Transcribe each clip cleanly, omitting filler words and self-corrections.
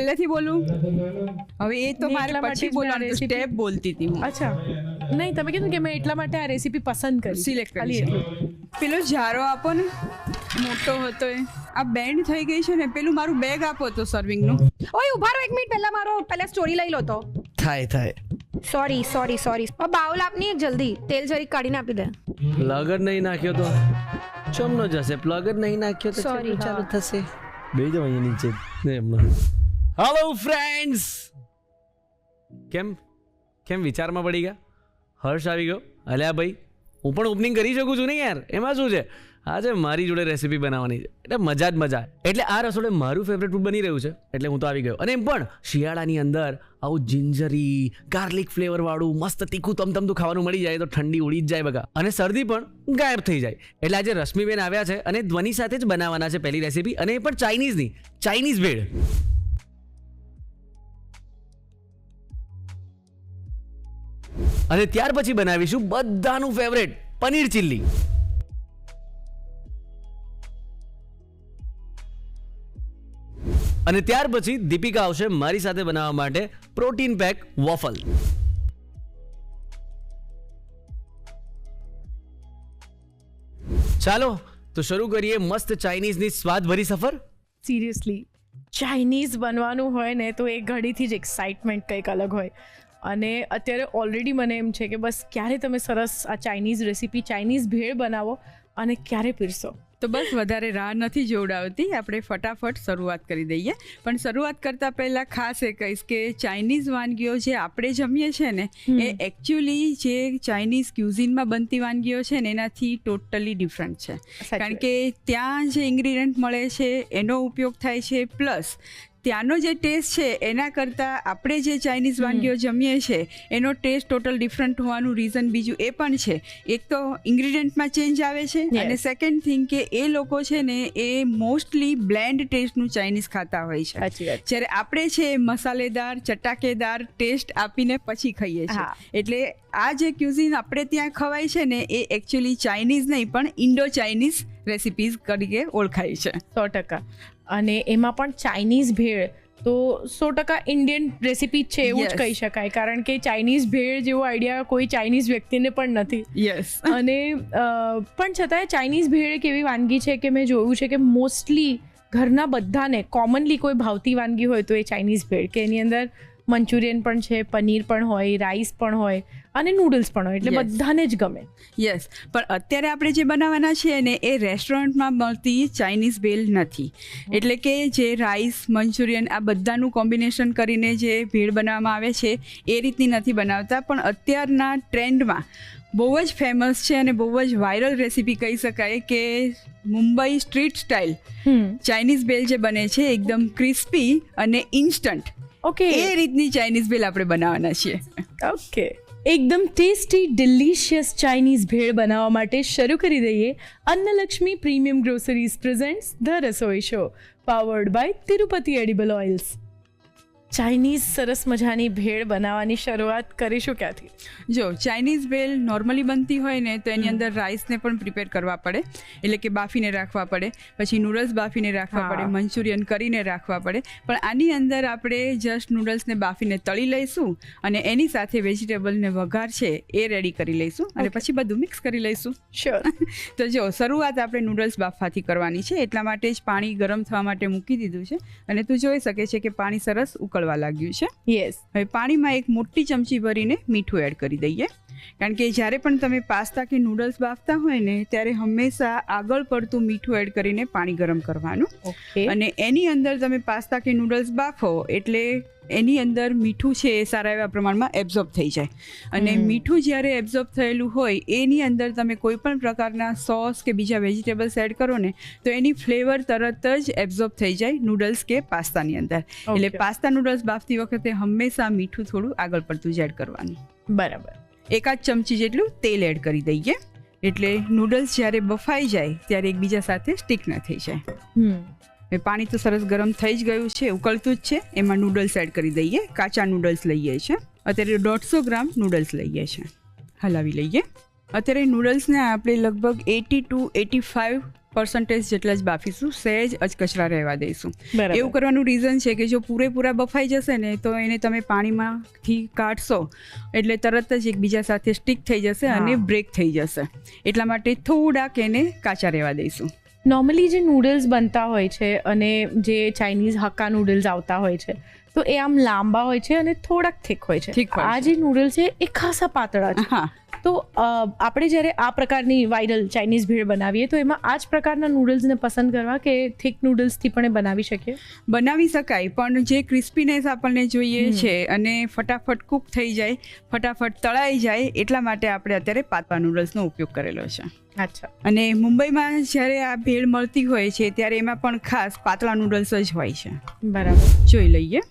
પહેલેથી બોલું? હવે એ તો મારે પછી બોલવાનું, સ્ટેપ બોલતી હતી હું. અચ્છા, નહીં તમે કીધું કે મેં એટલા માટે આ રેસીપી પસંદ કરી, સિલેક્ટ કરી છે. પેલો જારો આપો ને, મોટો હતો એ, આ બેન્ડ થઈ ગઈ છે ને. પેલું મારું બેગ આપો તો સર્વિંગનું. ઓય ઉભા રહો 1 મિનિટ, પહેલા સ્ટોરી લઈ લો તો. થાય સોરી બાઉલ આપની જલ્દી, તેલ જરીક કાઢીને આપી દે. પ્લગ જ નહીં નાખ્યો તો ચમનો જશે, પ્લગ જ નહીં નાખ્યો તો Sorry, ચાલુ હા. થશે. બે જાવ અહીંયા નીચે એમનો. હેલો ફ્રેન્ડ્સ, કેમ વિચારમાં પડી ગયા? હર્ષ આવી ગયો? અલ્યા ભાઈ, હું પણ ઓપનિંગ કરી શકું છું ને યાર, એમાં શું છે? આજે મારી જોડે રેસીપી બનાવવાની છે એટલે મજા જ મજા. એટલે આ રસોડે મારું ફેવરેટ ફૂડ બની રહ્યું છે એટલે હું તો આવી ગયો. અને એમ પણ શિયાળાની અંદર આવું જિંજરી ગાર્લિક ફ્લેવર વાળું મસ્ત તીખું તમતમતું ખાવાનું મળી જાય તો ઠંડી ઉડી જ જાય બગા, અને શરદી પણ ગાયબ થઈ જાય. એટલે આજે રશ્મિબેન આવ્યા છે અને ધ્વનિ સાથે જ બનાવવાના છે પહેલી રેસીપી, અને એ પણ ચાઇનીઝ ભેળ. અને ત્યાર પછી બનાવીશું બધાનું ફેવરેટ પનીર ચિલ્લી. અને ત્યાર પછી દીપિકા આવશે મારી સાથે બનાવવા માટે પ્રોટીન પેક વોફલ. ચાલો તો શરૂ કરીએ મસ્ત ચાઇનીઝની સ્વાદભરી સફર. સિરિયસલી ચાઇનીઝ બનવાનું હોય ને તો એ ઘડીથી જ એક્સાઇટમેન્ટ કંઈક અલગ હોય. અને અત્યારે ઓલરેડી મને એમ છે કે બસ ક્યારે તમે સરસ આ ચાઇનીઝ રેસીપી ચાઇનીઝ ભેળ બનાવો અને ક્યારે પીરસો. તો બસ વધારે રાહ નથી જોડાવતી, આપણે ફટાફટ શરૂઆત કરી દઈએ. પણ શરૂઆત કરતાં પહેલાં ખાસ એ કહીશ કે ચાઇનીઝ વાનગીઓ જે આપણે જમીએ છીએ ને એ એકચ્યુઅલી જે ચાઇનીઝ ક્યુઝિનમાં બનતી વાનગીઓ છે ને એનાથી ટોટલી ડિફરન્ટ છે. કારણ કે ત્યાં જે ઇન્ગ્રીડિયન્ટ મળે છે એનો ઉપયોગ થાય છે, પ્લસ ત્યાંનો જે ટેસ્ટ છે એના કરતાં આપણે જે ચાઇનીઝ વાનગીઓ જમીએ છીએ એનો ટેસ્ટ ટોટલ ડિફરન્ટ હોવાનું રીઝન બીજું એ પણ છે. એક તો ઇન્ગ્રીડિયન્ટમાં ચેન્જ આવે છે, અને સેકન્ડ થિંગ કે એ લોકો છે ને એ મોસ્ટલી બ્લેન્ડ ટેસ્ટનું ચાઇનીઝ ખાતા હોય છે, જ્યારે આપણે છે મસાલેદાર ચટાકેદાર ટેસ્ટ આપીને પછી ખાઈએ છીએ. એટલે આ જે ક્યુઝિન આપણે ત્યાં ખવાય છે ને એ એકચ્યુઅલી ચાઇનીઝ નહીં પણ ઇન્ડો ચાઇનીઝ રેસિપીઝ તરીકે ઓળખાય છે. 100%. અને એમાં પણ ચાઇનીઝ ભેળ તો 100% ઇન્ડિયન રેસીપી જ છે એવું જ કહી શકાય, કારણ કે ચાઇનીઝ ભેળ જેવો આઈડિયા કોઈ ચાઇનીઝ વ્યક્તિને પણ નથી. યસ. અને પણ છતાંય ચાઇનીઝ ભેળ એક એવી વાનગી છે કે મેં જોયું છે કે મોસ્ટલી ઘરના બધાને કોમનલી કોઈ ભાવતી વાનગી હોય તો એ ચાઇનીઝ ભેળ, કે એની અંદર મંચુરિયન પણ છે, પનીર પણ હોય, રાઈસ પણ હોય અને નૂડલ્સ પણ હોય, એટલે બધાને જ ગમે. યસ. પણ અત્યારે આપણે જે બનાવવાના છીએ ને એ રેસ્ટોરન્ટમાં મળતી ચાઇનીઝ ભેળ નથી. એટલે કે જે રાઈસ મંચુરિયન આ બધાનું કોમ્બિનેશન કરીને જે ભેળ બનાવવામાં આવે છે એ રીતની નથી બનાવતા. પણ અત્યારના ટ્રેન્ડમાં બહુ જ ફેમસ છે અને બહુ જ વાયરલ રેસીપી કહી શકાય કે મુંબઈ સ્ટ્રીટ સ્ટાઇલ ચાઇનીઝ ભેળ જે બને છે એકદમ ક્રિસ્પી અને ઇન્સ્ટન્ટ, ઓકે, એ રીતની ચાઇનીઝ ભેળ આપણે બનાવવાના છીએ. ઓકે, એકદમ ટેસ્ટી ડિલિશિયસ ચાઇનીઝ ભેળ બનાવવા માટે શરૂ કરી દઈએ Annalakshmi premium groceries presents the Rasoi show, powered by Tirupati edible oils. Chinese સરસ મજાની ભેળ બનાવવાની શરૂઆત કરીશું ક્યાંથી? જો ચાઇનીઝ ભેળ નોર્મલી બનતી હોય ને તો એની અંદર રાઈસને પણ પ્રિપેર કરવા પડે, એટલે કે બાફીને રાખવા પડે, પછી નૂડલ્સ બાફીને રાખવા પડે, મંચુરિયન કરીને રાખવા પડે. પણ આની અંદર આપણે જસ્ટ નૂડલ્સને બાફીને તળી લઈશું અને એની સાથે વેજીટેબલને વઘાર છે એ રેડી કરી લઈશું અને પછી બધું મિક્સ કરી લઈશું. શ્યોર. તો જો શરૂઆત આપણે નૂડલ્સ બાફવાથી કરવાની છે, એટલા માટે જ પાણી ગરમ થવા માટે મૂકી દીધું છે અને તું જોઈ શકે છે કે પાણી સરસ ઉકળવા લાગ્યું છે. યસ. હવે પાણીમાં એક મોટી ચમચી ભરીને મીઠું એડ કરી દઈએ, કારણ કે જ્યારે પણ તમે પાસ્તા કે નૂડલ્સ બાફતા હોય ને ત્યારે હંમેશા આગળ પડતું મીઠું એડ કરીને પાણી ગરમ કરવાનું. અને એની અંદર તમે પાસ્તા કે નૂડલ્સ બાફો એટલે એની અંદર મીઠું છે એ સારા એવા પ્રમાણમાં એબ્ઝોર્બ થઈ જાય. અને મીઠું જ્યારે એબ્ઝોર્બ થયેલું હોય એની અંદર તમે કોઈ પણ પ્રકારના સોસ કે બીજા વેજીટેબલ્સ એડ કરો ને તો એની ફ્લેવર તરત જ એબ્ઝોર્બ થઈ જાય નૂડલ્સ કે પાસ્તાની અંદર. એટલે પાસ્તા નૂડલ્સ બાફતી વખતે હંમેશા મીઠું થોડું આગળ પડતું જ એડ કરવાનું. બરાબર. 1 ચમચી જેટલું તેલ એડ કરી દઈએ એટલે નૂડલ્સ જ્યારે બફાઈ જાય ત્યારે એકબીજા સાથે સ્ટીક ન થઈ જાય. પાણી તો સરસ ગરમ થઈ જ ગયું છે, ઉકળતું જ છે. એમાં નૂડલ્સ એડ કરી દઈએ. કાચા નૂડલ્સ લઈએ છીએ, અત્યારે 150 ગ્રામ નૂડલ્સ લઈએ છીએ. હલાવી લઈએ. અત્યારે નૂડલ્સને આપણે લગભગ 80 to 85 % જેટલા જ બાફીશું, સહેજ અચકચરા રહેવા દઈશું. બરાબર. એવું કરવાનું રીઝન છે કે જો પૂરેપૂરા બફાઈ જશે ને તો એને તમે પાણીમાંથી કાઢશો એટલે તરત જ એકબીજા સાથે સ્ટીક થઈ જશે અને બ્રેક થઈ જશે. એટલા માટે થોડાક એને કાચા રહેવા દઈશું. નોર્મલી જે નૂડલ્સ બનતા હોય છે અને જે ચાઇનીઝ હક્કા નૂડલ્સ આવતા હોય છે તો એ આમ લાંબા હોય છે અને થોડાક થીક હોય છે. Thick હોય આ જે નૂડલ્સ છે એ ખાસા પાતળા છે. હા, તો આપણે જ્યારે આ પ્રકારની વાયરલ ચાઇનીઝ ભેળ બનાવીએ તો એમાં આ જ પ્રકારના નૂડલ્સને પસંદ કરવા કે થીક નૂડલ્સથી પણ એ બનાવી શકીએ? બનાવી શકાય, પણ જે ક્રિસ્પીનેસ આપણને જોઈએ છે અને ફટાફટ કૂક થઈ જાય, ફટાફટ તળાઈ જાય, એટલા માટે આપણે અત્યારે પાતળા નૂડલ્સનો ઉપયોગ કરેલો છે. અચ્છા. અને મુંબઈમાં જ્યારે આ ભેળ મળતી હોય છે ત્યારે એમાં પણ ખાસ પાતળા નૂડલ્સ જ હોય છે. બરાબર. જોઈ લઈએ.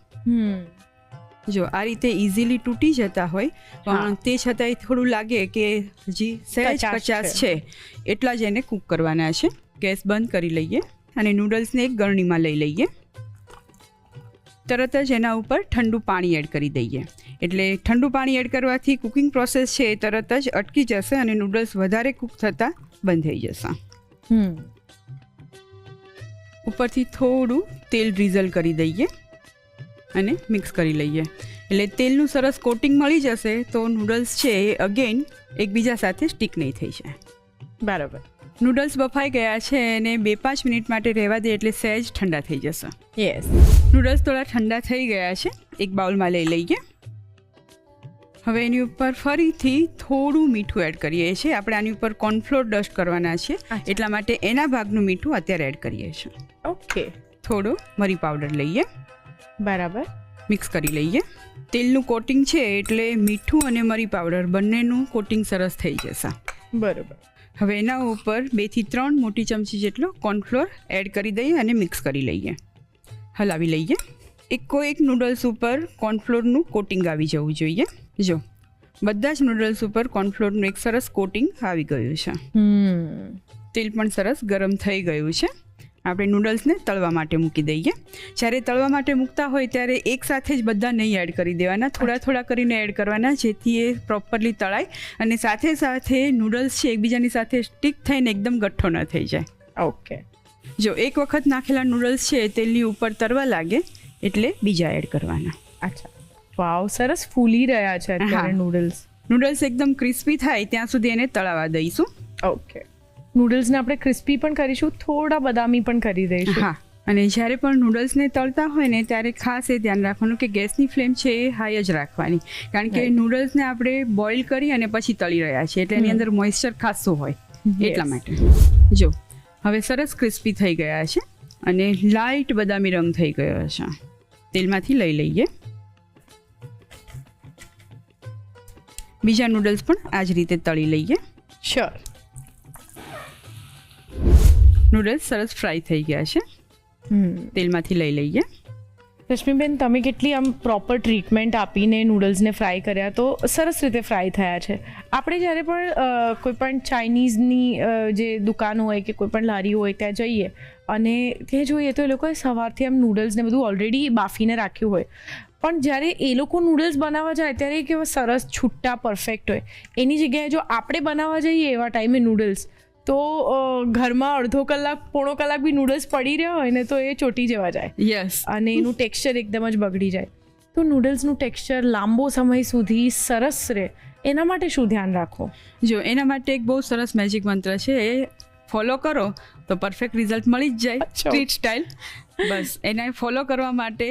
જો આ રીતે ઇઝીલી તૂટી જતા હોય પણ તે છતાંય થોડું લાગે કે હજી સહેજ કચાશ છે, એટલા જ એને કૂક કરવાના છે. ગેસ બંધ કરી લઈએ અને નૂડલ્સને એક ગરણીમાં લઈ લઈએ. તરત જ એના ઉપર ઠંડુ પાણી એડ કરી દઈએ. એટલે ઠંડુ પાણી એડ કરવાથી કુકિંગ પ્રોસેસ છે એ તરત જ અટકી જશે અને નૂડલ્સ વધારે કૂક થતાં બંધ થઈ જશે. ઉપરથી થોડું તેલ ડ્રીઝલ કરી દઈએ અને મિક્સ કરી લઈએ. એટલે તેલનું સરસ કોટિંગ મળી જશે તો નૂડલ્સ છે એ અગેન એકબીજા સાથે સ્ટીક નહીં થઈ જાય. બરાબર. નૂડલ્સ બફાઈ ગયા છે અને 2-5 મિનિટ માટે રહેવા દે એટલે સહેજ ઠંડા થઈ જશે. યસ. નૂડલ્સ થોડા ઠંડા થઈ ગયા છે, એક બાઉલમાં લઈ લઈએ. હવે એની ઉપર ફરીથી થોડું મીઠું એડ કરીએ છીએ. આપણે આની ઉપર કોર્નફ્લોર ડસ્ટ કરવાના છે એટલા માટે એના ભાગનું મીઠું અત્યારે એડ કરીએ છીએ. ઓકે. થોડો મરી પાવડર લઈએ. બરાબર. મિક્સ કરી લઈએ. તેલનું કોટિંગ છે એટલે મીઠું અને મરી પાવડર બંનેનું કોટિંગ સરસ થઈ જશે. બરાબર. હવે એના ઉપર 2 થી 3 મોટી ચમચી જેટલો કોર્નફ્લોર એડ કરી દઈએ અને મિક્સ કરી લઈએ. હલાવી લઈએ. એક નૂડલ્સ ઉપર કોર્નફ્લોરનું કોટિંગ આવી જવું જોઈએ. જો બધા જ નૂડલ્સ ઉપર કોર્નફ્લોરનું એક સરસ કોટિંગ આવી ગયું છે. તેલ પણ સરસ ગરમ થઈ ગયું છે. આપણે નૂડલ્સને તળવા માટે મૂકી દઈએ. જ્યારે તળવા માટે મૂકતા હોય ત્યારે એકસાથે જ બધા નહીં એડ કરી દેવાના, થોડા થોડા કરીને એડ કરવાના, જેથી એ પ્રોપરલી તળાય અને સાથે સાથે નૂડલ્સ છે એકબીજાની સાથે સ્ટીક થઈને એકદમ ગઠ્ઠો ન થઈ જાય. ઓકે. જો એક વખત નાખેલા નૂડલ્સ છે તેલની ઉપર તરવા લાગે એટલે બીજા એડ કરવાના. અચ્છા. વાવ, સરસ ફૂલી રહ્યા છે અત્યારે નૂડલ્સ. નૂડલ્સ એકદમ ક્રિસ્પી થાય ત્યાં સુધી એને તળાવા દઈશું. ઓકે. નૂડલ્સને આપણે ક્રિસ્પી પણ કરીશું, થોડા બદામી પણ કરી દઈશું. હા, અને જ્યારે પણ નૂડલ્સને તળતા હોય ને ત્યારે ખાસ એ ધ્યાન રાખવાનું કે ગેસની ફ્લેમ છે એ હાઈ જ રાખવાની, કારણ કે નૂડલ્સને આપણે બોઇલ કરી અને પછી તળી રહ્યા છીએ એટલે એની અંદર મોઇસ્ચર ખાસું હોય એટલા માટે. જો હવે સરસ ક્રિસ્પી થઈ ગયા છે અને લાઇટ બદામી રંગ થઈ ગયો છે. તેલમાંથી લઈ લઈએ. બીજા નૂડલ્સ પણ આ જ રીતે તળી લઈએ. શ્યોર. નૂડલ્સ સરસ ફ્રાય થઈ ગયા છે. તેલમાંથી લઈ લઈએ. રશ્મિબેન, તમે કેટલી આમ પ્રોપર ટ્રીટમેન્ટ આપીને નૂડલ્સને ફ્રાય કર્યા, તો સરસ રીતે ફ્રાય થયા છે. આપણે જ્યારે પણ કોઈ પણ ચાઇનીઝની જે દુકાન હોય કે કોઈ પણ લારી હોય ત્યાં જઈએ અને ત્યાં જોઈએ તો એ લોકોએ સવારથી આમ નૂડલ્સને બધું ઓલરેડી બાફીને રાખ્યું હોય, પણ જ્યારે એ લોકો નૂડલ્સ બનાવવા જાય ત્યારે કેવા સરસ છૂટા પરફેક્ટ હોય. એની જગ્યાએ જો આપણે બનાવવા જઈએ એવા ટાઈમે નૂડલ્સ તો ઘરમાં અડધો કલાક પોણો કલાક બી નૂડલ્સ પડી રહ્યા હોય ને તો એ ચોટી જવા જાય. યસ. અને એનું ટેક્સચર એકદમ જ બગડી જાય. તો નૂડલ્સનું ટેક્સચર લાંબો સમય સુધી સરસ રહે એના માટે શું ધ્યાન રાખો? જો એના માટે એક બહુ સરસ મેજિક મંત્ર છે, એ ફોલો કરો તો પરફેક્ટ રિઝલ્ટ મળી જ જાય. Street style. બસ એને ફોલો કરવા માટે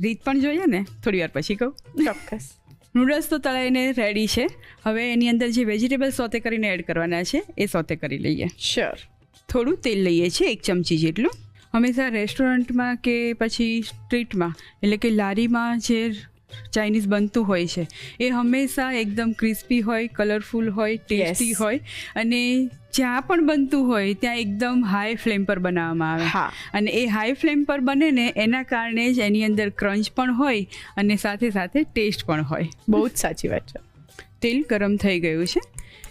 રીત પણ જોઈએ ને, થોડી વાર પછી કહું. ચોક્કસ. નૂડલ્સ તો તળાઈને રેડી છે. હવે એની અંદર જે વેજીટેબલ સોતે કરીને એડ કરવાના છે એ સોતે કરી લઈએ. શ્યોર. થોડું તેલ લઈએ છીએ, 1 ચમચી જેટલું. હંમેશા રેસ્ટોરન્ટમાં કે પછી સ્ટ્રીટમાં એટલે કે લારીમાં જે ચાઇનીઝ બનતું હોય છે એ હંમેશા એકદમ ક્રિસ્પી હોય, કલરફુલ હોય, ટેસ્ટી હોય અને જ્યાં પણ બનતું હોય ત્યાં એકદમ હાઈ ફ્લેમ પર બનાવવામાં આવે. અને એ હાઈ ફ્લેમ પર બને ને એના કારણે જ એની અંદર ક્રંચ પણ હોય અને સાથે સાથે ટેસ્ટ પણ હોય. બહુ જ સાચી વાત છે. તેલ ગરમ થઈ ગયું છે.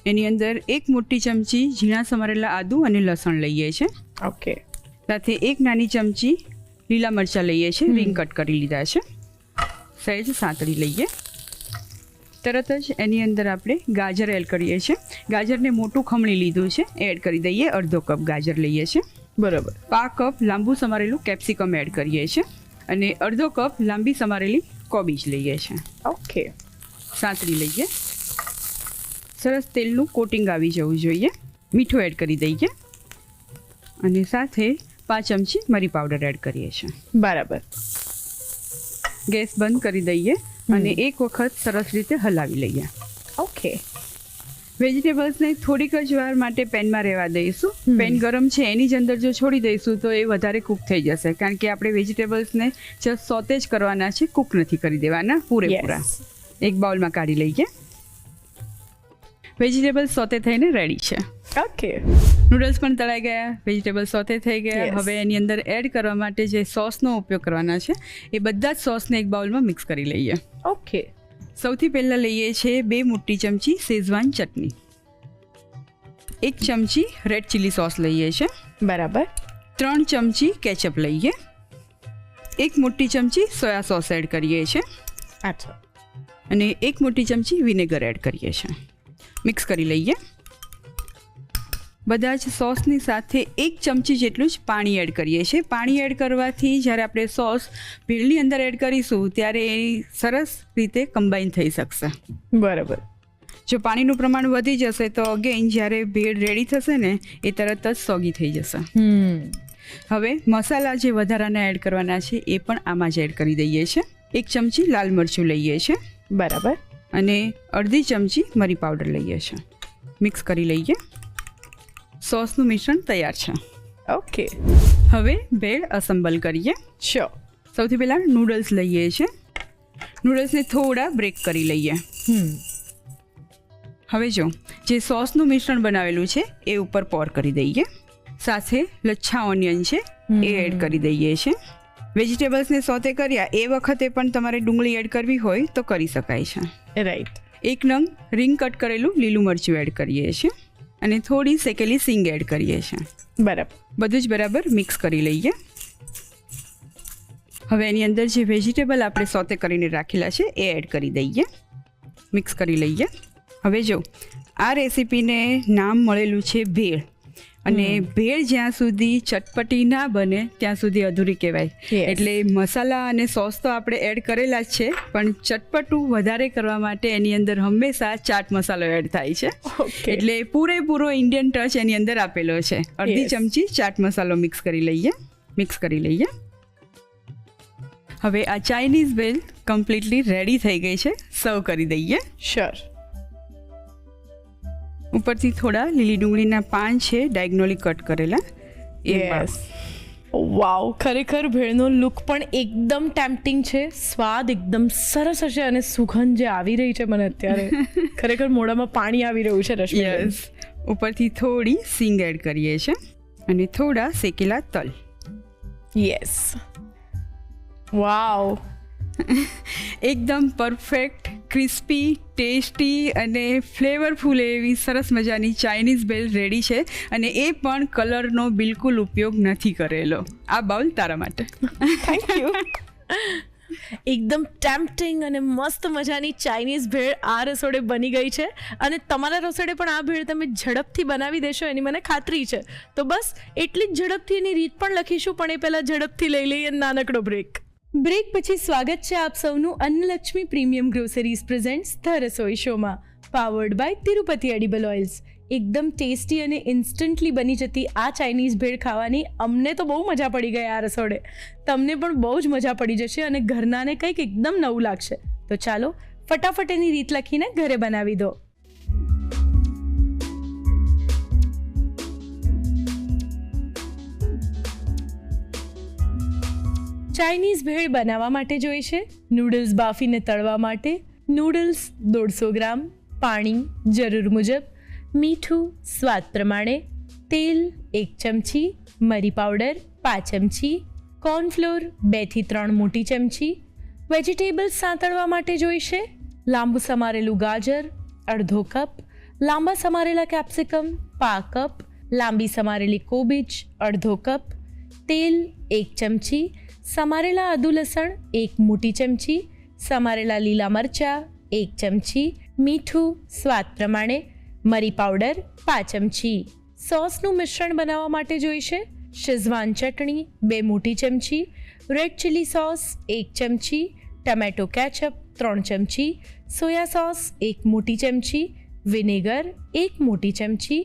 એની અંદર 1 મોટી ચમચી ઝીણા સમારેલા આદુ અને લસણ લઈએ છીએ. ઓકે. સાથે 1 નાની ચમચી લીલા મરચાં લઈએ છીએ, રીંગ કટ કરી લીધા છે. સહેજ સાંતળી લઈએ. તરત જ એની અંદર આપણે ગાજર એડ કરીએ છીએ. ગાજરને મોટું ખમણી લીધું છે, એડ કરી દઈએ. અડધો કપ ગાજર લઈએ છીએ. બરાબર. પા કપ લાંબુ સમારેલું કેપ્સિકમ એડ કરીએ છીએ અને અડધો કપ લાંબી સમારેલી કોબીજ લઈએ છીએ. ઓકે. સાંતળી લઈએ. સરસ તેલનું કોટિંગ આવી જવું જોઈએ. મીઠું એડ કરી દઈએ અને સાથે 5 ચમચી મરી પાવડર એડ કરીએ છીએ. બરાબર. ગેસ બંધ કરી દઈએ અને એક વખત સરસ રીતે હલાવી લઈએ. ઓકે. વેજીટેબલ્સને થોડીક જ વાર માટે પેનમાં રહેવા દઈશું. પેન ગરમ છે એની જ અંદર જો છોડી દઈશું તો એ વધારે કૂક થઈ જશે, કારણ કે આપણે વેજીટેબલ્સને જસ્ટ સોતે જ કરવાના છે, કૂક નથી કરી દેવાના પૂરેપૂરા. એક બાઉલમાં કાઢી લઈએ. વેજીટેબલ્સ સોતે થઈને રેડી છે. ઓકે. નૂડલ્સ પણ તળાઈ ગયા, વેજીટેબલ સોતે થઈ ગયા. Yes. હવે એની અંદર એડ કરવા માટે જે સોસનો ઉપયોગ કરવાના છે એ બધા જ સોસને એક બાઉલમાં મિક્સ કરી લઈએ. ઓકે. સૌથી પહેલાં લઈએ છીએ 2 મોટી ચમચી શેઝવાન ચટણી, 1 ચમચી રેડ ચીલી સોસ લઈએ છીએ, બરાબર. 3 ચમચી કેચઅપ લઈએ, 1 મોટી ચમચી સોયા સોસ એડ કરીએ છીએ અચ્છા. અને 1 મોટી ચમચી વિનેગર એડ કરીએ છીએ. મિક્સ કરી લઈએ. બધા જ સોસની સાથે 1 ચમચી જેટલું જ પાણી એડ કરીએ છીએ. પાણી એડ કરવાથી જ્યારે આપણે સોસ ભેળની અંદર એડ કરીશું ત્યારે એ સરસ રીતે કમ્બાઈન થઈ શકશે. બરાબર. જો પાણીનું પ્રમાણ વધી જશે તો અગેન જ્યારે ભેળ રેડી થશે ને એ તરત જ સોગી થઈ જશે. હવે મસાલા જે વધારાના એડ કરવાના છે એ પણ આમાં જ એડ કરી દઈએ છીએ. 1 ચમચી લાલ મરચું લઈએ છીએ, બરાબર. અને અડધી ચમચી મરી પાવડર લઈએ છીએ. મિક્સ કરી લઈએ. સોસનું મિશ્રણ તૈયાર છે. ઓકે. હવે ભેળ અસેમ્બલ કરીએ. શ્યોર. સૌથી પહેલાં નૂડલ્સ લઈએ છીએ. નૂડલ્સને થોડા બ્રેક કરી લઈએ. હવે જો જે સોસનું મિશ્રણ બનાવેલું છે એ ઉપર પોર કરી દઈએ. સાથે લચ્છા ઓનિયન છે એ એડ કરી દઈએ છીએ. વેજીટેબલ્સને સોતે કર્યા એ વખતે પણ તમારે ડુંગળી એડ કરવી હોય તો કરી શકાય છે. રાઈટ. 1 નંગ રીંગ કટ કરેલું લીલું મરચું એડ કરીએ છીએ અને થોડી શેકેલી સિંગ એડ કરીએ છીએ. બરાબર. બધું જ બરાબર મિક્સ કરી લઈએ. હવે એની અંદર જે વેજીટેબલ આપણે સોતે કરીને રાખેલા છે એ એડ કરી દઈએ. મિક્સ કરી લઈએ. હવે જો આ રેસીપીને નામ મળેલું છે ભેળ, અને ભેળ જ્યાં સુધી ચટપટી ના બને ત્યાં સુધી અધૂરી કહેવાય. Yes. એટલે મસાલા અને સોસ તો આપણે એડ કરેલા જ છે, પણ ચટપટું વધારે કરવા માટે એની અંદર હંમેશા ચાટ મસાલો એડ થાય છે. Okay. એટલે પૂરેપૂરો ઇન્ડિયન ટચ એની અંદર આપેલો છે. અડધી Yes. ચમચી ચાટ મસાલો મિક્સ કરી લઈએ. હવે આ ચાઇનીઝ ભેળ કમ્પ્લીટલી રેડી થઈ ગઈ છે. સર્વ કરી દઈએ. શ્યોર. ઉપરથી થોડા લીલી ડુંગળીના પાન છે ડાયગનોલી કટ કરેલા એ યસ. વાવ, ખરેખર ભેળનો લુક પણ એકદમ ટેમ્પટિંગ છે. સ્વાદ એકદમ સરસ હશે અને સુગંધ જે આવી રહી છે મને અત્યારે ખરેખર મોઢામાં પાણી આવી રહ્યું છે. રશ્મિ, યસ. ઉપરથી થોડી સિંગ એડ કરીએ છીએ અને થોડા શેકેલા તલ. યસ. વાવ. એકદમ પરફેક્ટ, ક્રિસ્પી, ટેસ્ટી અને ફ્લેવરફુલ એવી સરસ મજાની ચાઇનીઝ ભેળ રેડી છે, અને એ પણ કલરનો બિલકુલ ઉપયોગ નથી કરેલો. આ બાઉલ તારા માટે. Thank you. એકદમ ટેમ્પટિંગ અને મસ્ત મજાની ચાઇનીઝ ભેળ આ રસોડે બની ગઈ છે, અને તમારા રસોડે પણ આ ભેળ તમે ઝડપથી બનાવી દેશો એની મને ખાતરી છે. તો બસ એટલી જ ઝડપથી એની રીત પણ લખીશું, પણ એ પહેલાં ઝડપથી લઈ લઈએ નાનકડો બ્રેક. બ્રેક પછી સ્વાગત છે આપ સૌનું Annalakshmi premium groceries presents the Rasoi શોમાં, powered by Tirupati edible oils. એકદમ ટેસ્ટી અને ઇન્સ્ટન્ટલી બની જતી આ ચાઇનીઝ ભેળ ખાવાની અમને તો બહુ મજા પડી ગઈ આ રસોડે. તમને પણ બહુ જ મજા પડી જશે અને ઘરનાને કંઈક એકદમ નવું લાગશે. તો ચાલો ફટાફટ એની રીત લખીને ઘરે બનાવી દો. ચાઇનીઝ ભેળ બનાવવા માટે જોઈશે નૂડલ્સ બાફીને તળવા માટે નૂડલ્સ 150 ગ્રામ, પાણી જરૂર મુજબ, મીઠું સ્વાદ પ્રમાણે, તેલ 1 ચમચી, મરી પાવડર 5 ચમચી, કોર્નફ્લોર 2 થી 3 મોટી ચમચી. વેજીટેબલ્સ સાંતળવા માટે જોઈશે લાંબુ સમારેલું ગાજર અડધો કપ, લાંબા સમારેલા કેપ્સિકમ પા કપ, લાંબી સમારેલી કોબીજ અડધો કપ, તેલ 1 ચમચી, સમારેલા આદુ લસણ 1 મોટી ચમચી, સમારેલા લીલા મરચાં 1 ચમચી, મીઠું સ્વાદ પ્રમાણે, મરી પાવડર 5 ચમચી. સોસનું મિશ્રણ બનાવવા માટે જોઈશે શેઝવાન ચટણી 2 મોટી ચમચી, રેડ ચીલી સોસ 1 ચમચી, ટમેટો કેચઅપ 3 ચમચી, સોયા સોસ 1 મોટી ચમચી, વિનેગર 1 મોટી ચમચી,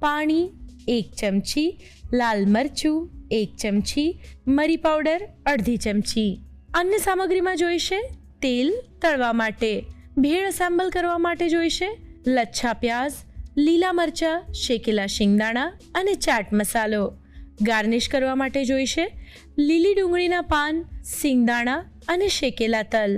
પાણી 1 ચમચી, લાલ મરચું 1 ચમચી, મરી પાવડર અડધી ચમચી. અન્ય સામગ્રીમાં જોઈશે તેલ તળવા માટે, ભેળ અસેમ્બલ કરવા માટે જોઈશે લચ્છા પ્યાઝ, લીલા મરચાં, શેકેલા શિંગદાણા અને ચાટ મસાલો. ગાર્નિશ કરવા માટે જોઈશે લીલી ડુંગળીના પાન, શિંગદાણા અને શેકેલા તલ.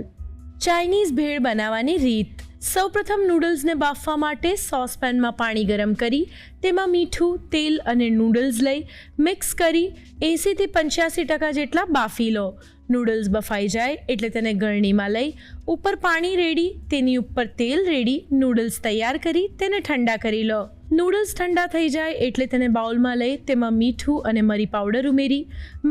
ચાઇનીઝ ભેળ બનાવવાની રીત. સૌપ્રથમ નૂડલ્સને બાફવા માટે સોસપેનમાં પાણી ગરમ કરી તેમાં મીઠું, તેલ અને નૂડલ્સ લઈ મિક્સ કરી 80થી 85% જેટલા બાફી લો. નૂડલ્સ બફાઈ જાય એટલે તેને ગળણીમાં લઈ ઉપર પાણી રેડી તેની ઉપર તેલ રેડી નૂડલ્સ તૈયાર કરી તેને ઠંડા કરી લો. નૂડલ્સ ઠંડા થઈ જાય એટલે તેને બાઉલમાં લઈ તેમાં મીઠું અને મરી પાવડર ઉમેરી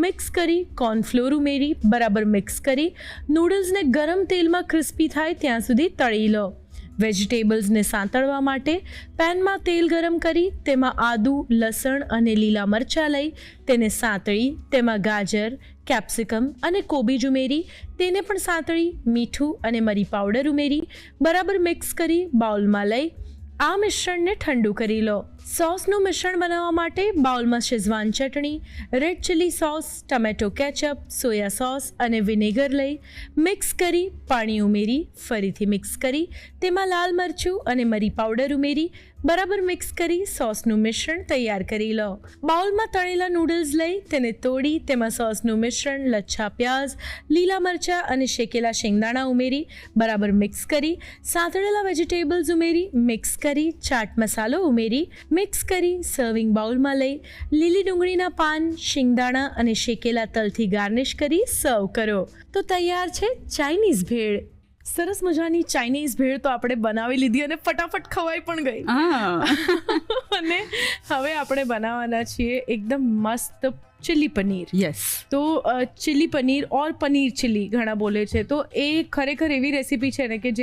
મિક્સ કરી કોર્નફ્લોર ઉમેરી બરાબર મિક્સ કરી નૂડલ્સને ગરમ તેલમાં ક્રિસ્પી થાય ત્યાં સુધી તળી લો. વેજીટેબલ્સને સાંતળવા માટે પેનમાં તેલ ગરમ કરી તેમાં આદુ, લસણ અને લીલા મરચાં લઈ તેને સાંતળી તેમાં ગાજર, કેપ્સિકમ અને કોબીજ ઉમેરી તેને પણ સાંતળી મીઠું અને મરી પાવડર ઉમેરી બરાબર મિક્સ કરી બાઉલમાં લઈ આ મિશ્રણને ઠંડુ કરી લો. સોસનું મિશ્રણ બનાવવા માટે બાઉલમાં Schezwan chutney, red chilli sauce, tomato ketchup, soya sauce અને વિનેગર લઈ મિક્સ કરી પાણી ઉમેરી ફરીથી મિક્સ કરી તેમાં લાલ મરચું અને મરી પાવડર ઉમેરી બરાબર મિક્સ કરી સોસનું મિશ્રણ તૈયાર કરી લો. બાઉલમાં તળેલા નૂડલ્સ લઈ તેને તોડી તેમાં સોસનું મિશ્રણ, લચ્છા પ્યાઝ, લીલા મરચાં અને શેકેલા શિંગદાણા ઉમેરી બરાબર મિક્સ કરી સાંતળેલા વેજીટેબલ્સ ઉમેરી મિક્સ કરી ચાટ મસાલો ઉમેરી મિક્સ કરી સર્વિંગ બાઉલમાં લઈ લીલી ડુંગળીના પાન, શિંગદાણા અને શેકેલા તલથી ગાર્નિશ કરી સર્વ કરો. તો તૈયાર છે ચાઇનીઝ ભેળ. સરસ મજાની ચાઇનીઝ ભેળ તો આપણે બનાવી લીધી અને ફટાફટ ખવાઈ પણ ગઈ. અને હવે આપણે બનાવવાના છીએ એકદમ મસ્ત ચીલી પનીર. યસ. તો ચીલી પનીર ઓર પનીર ચીલી ઘણા બોલે છે, તો એ ખરેખર એવી રેસીપી છે ને કે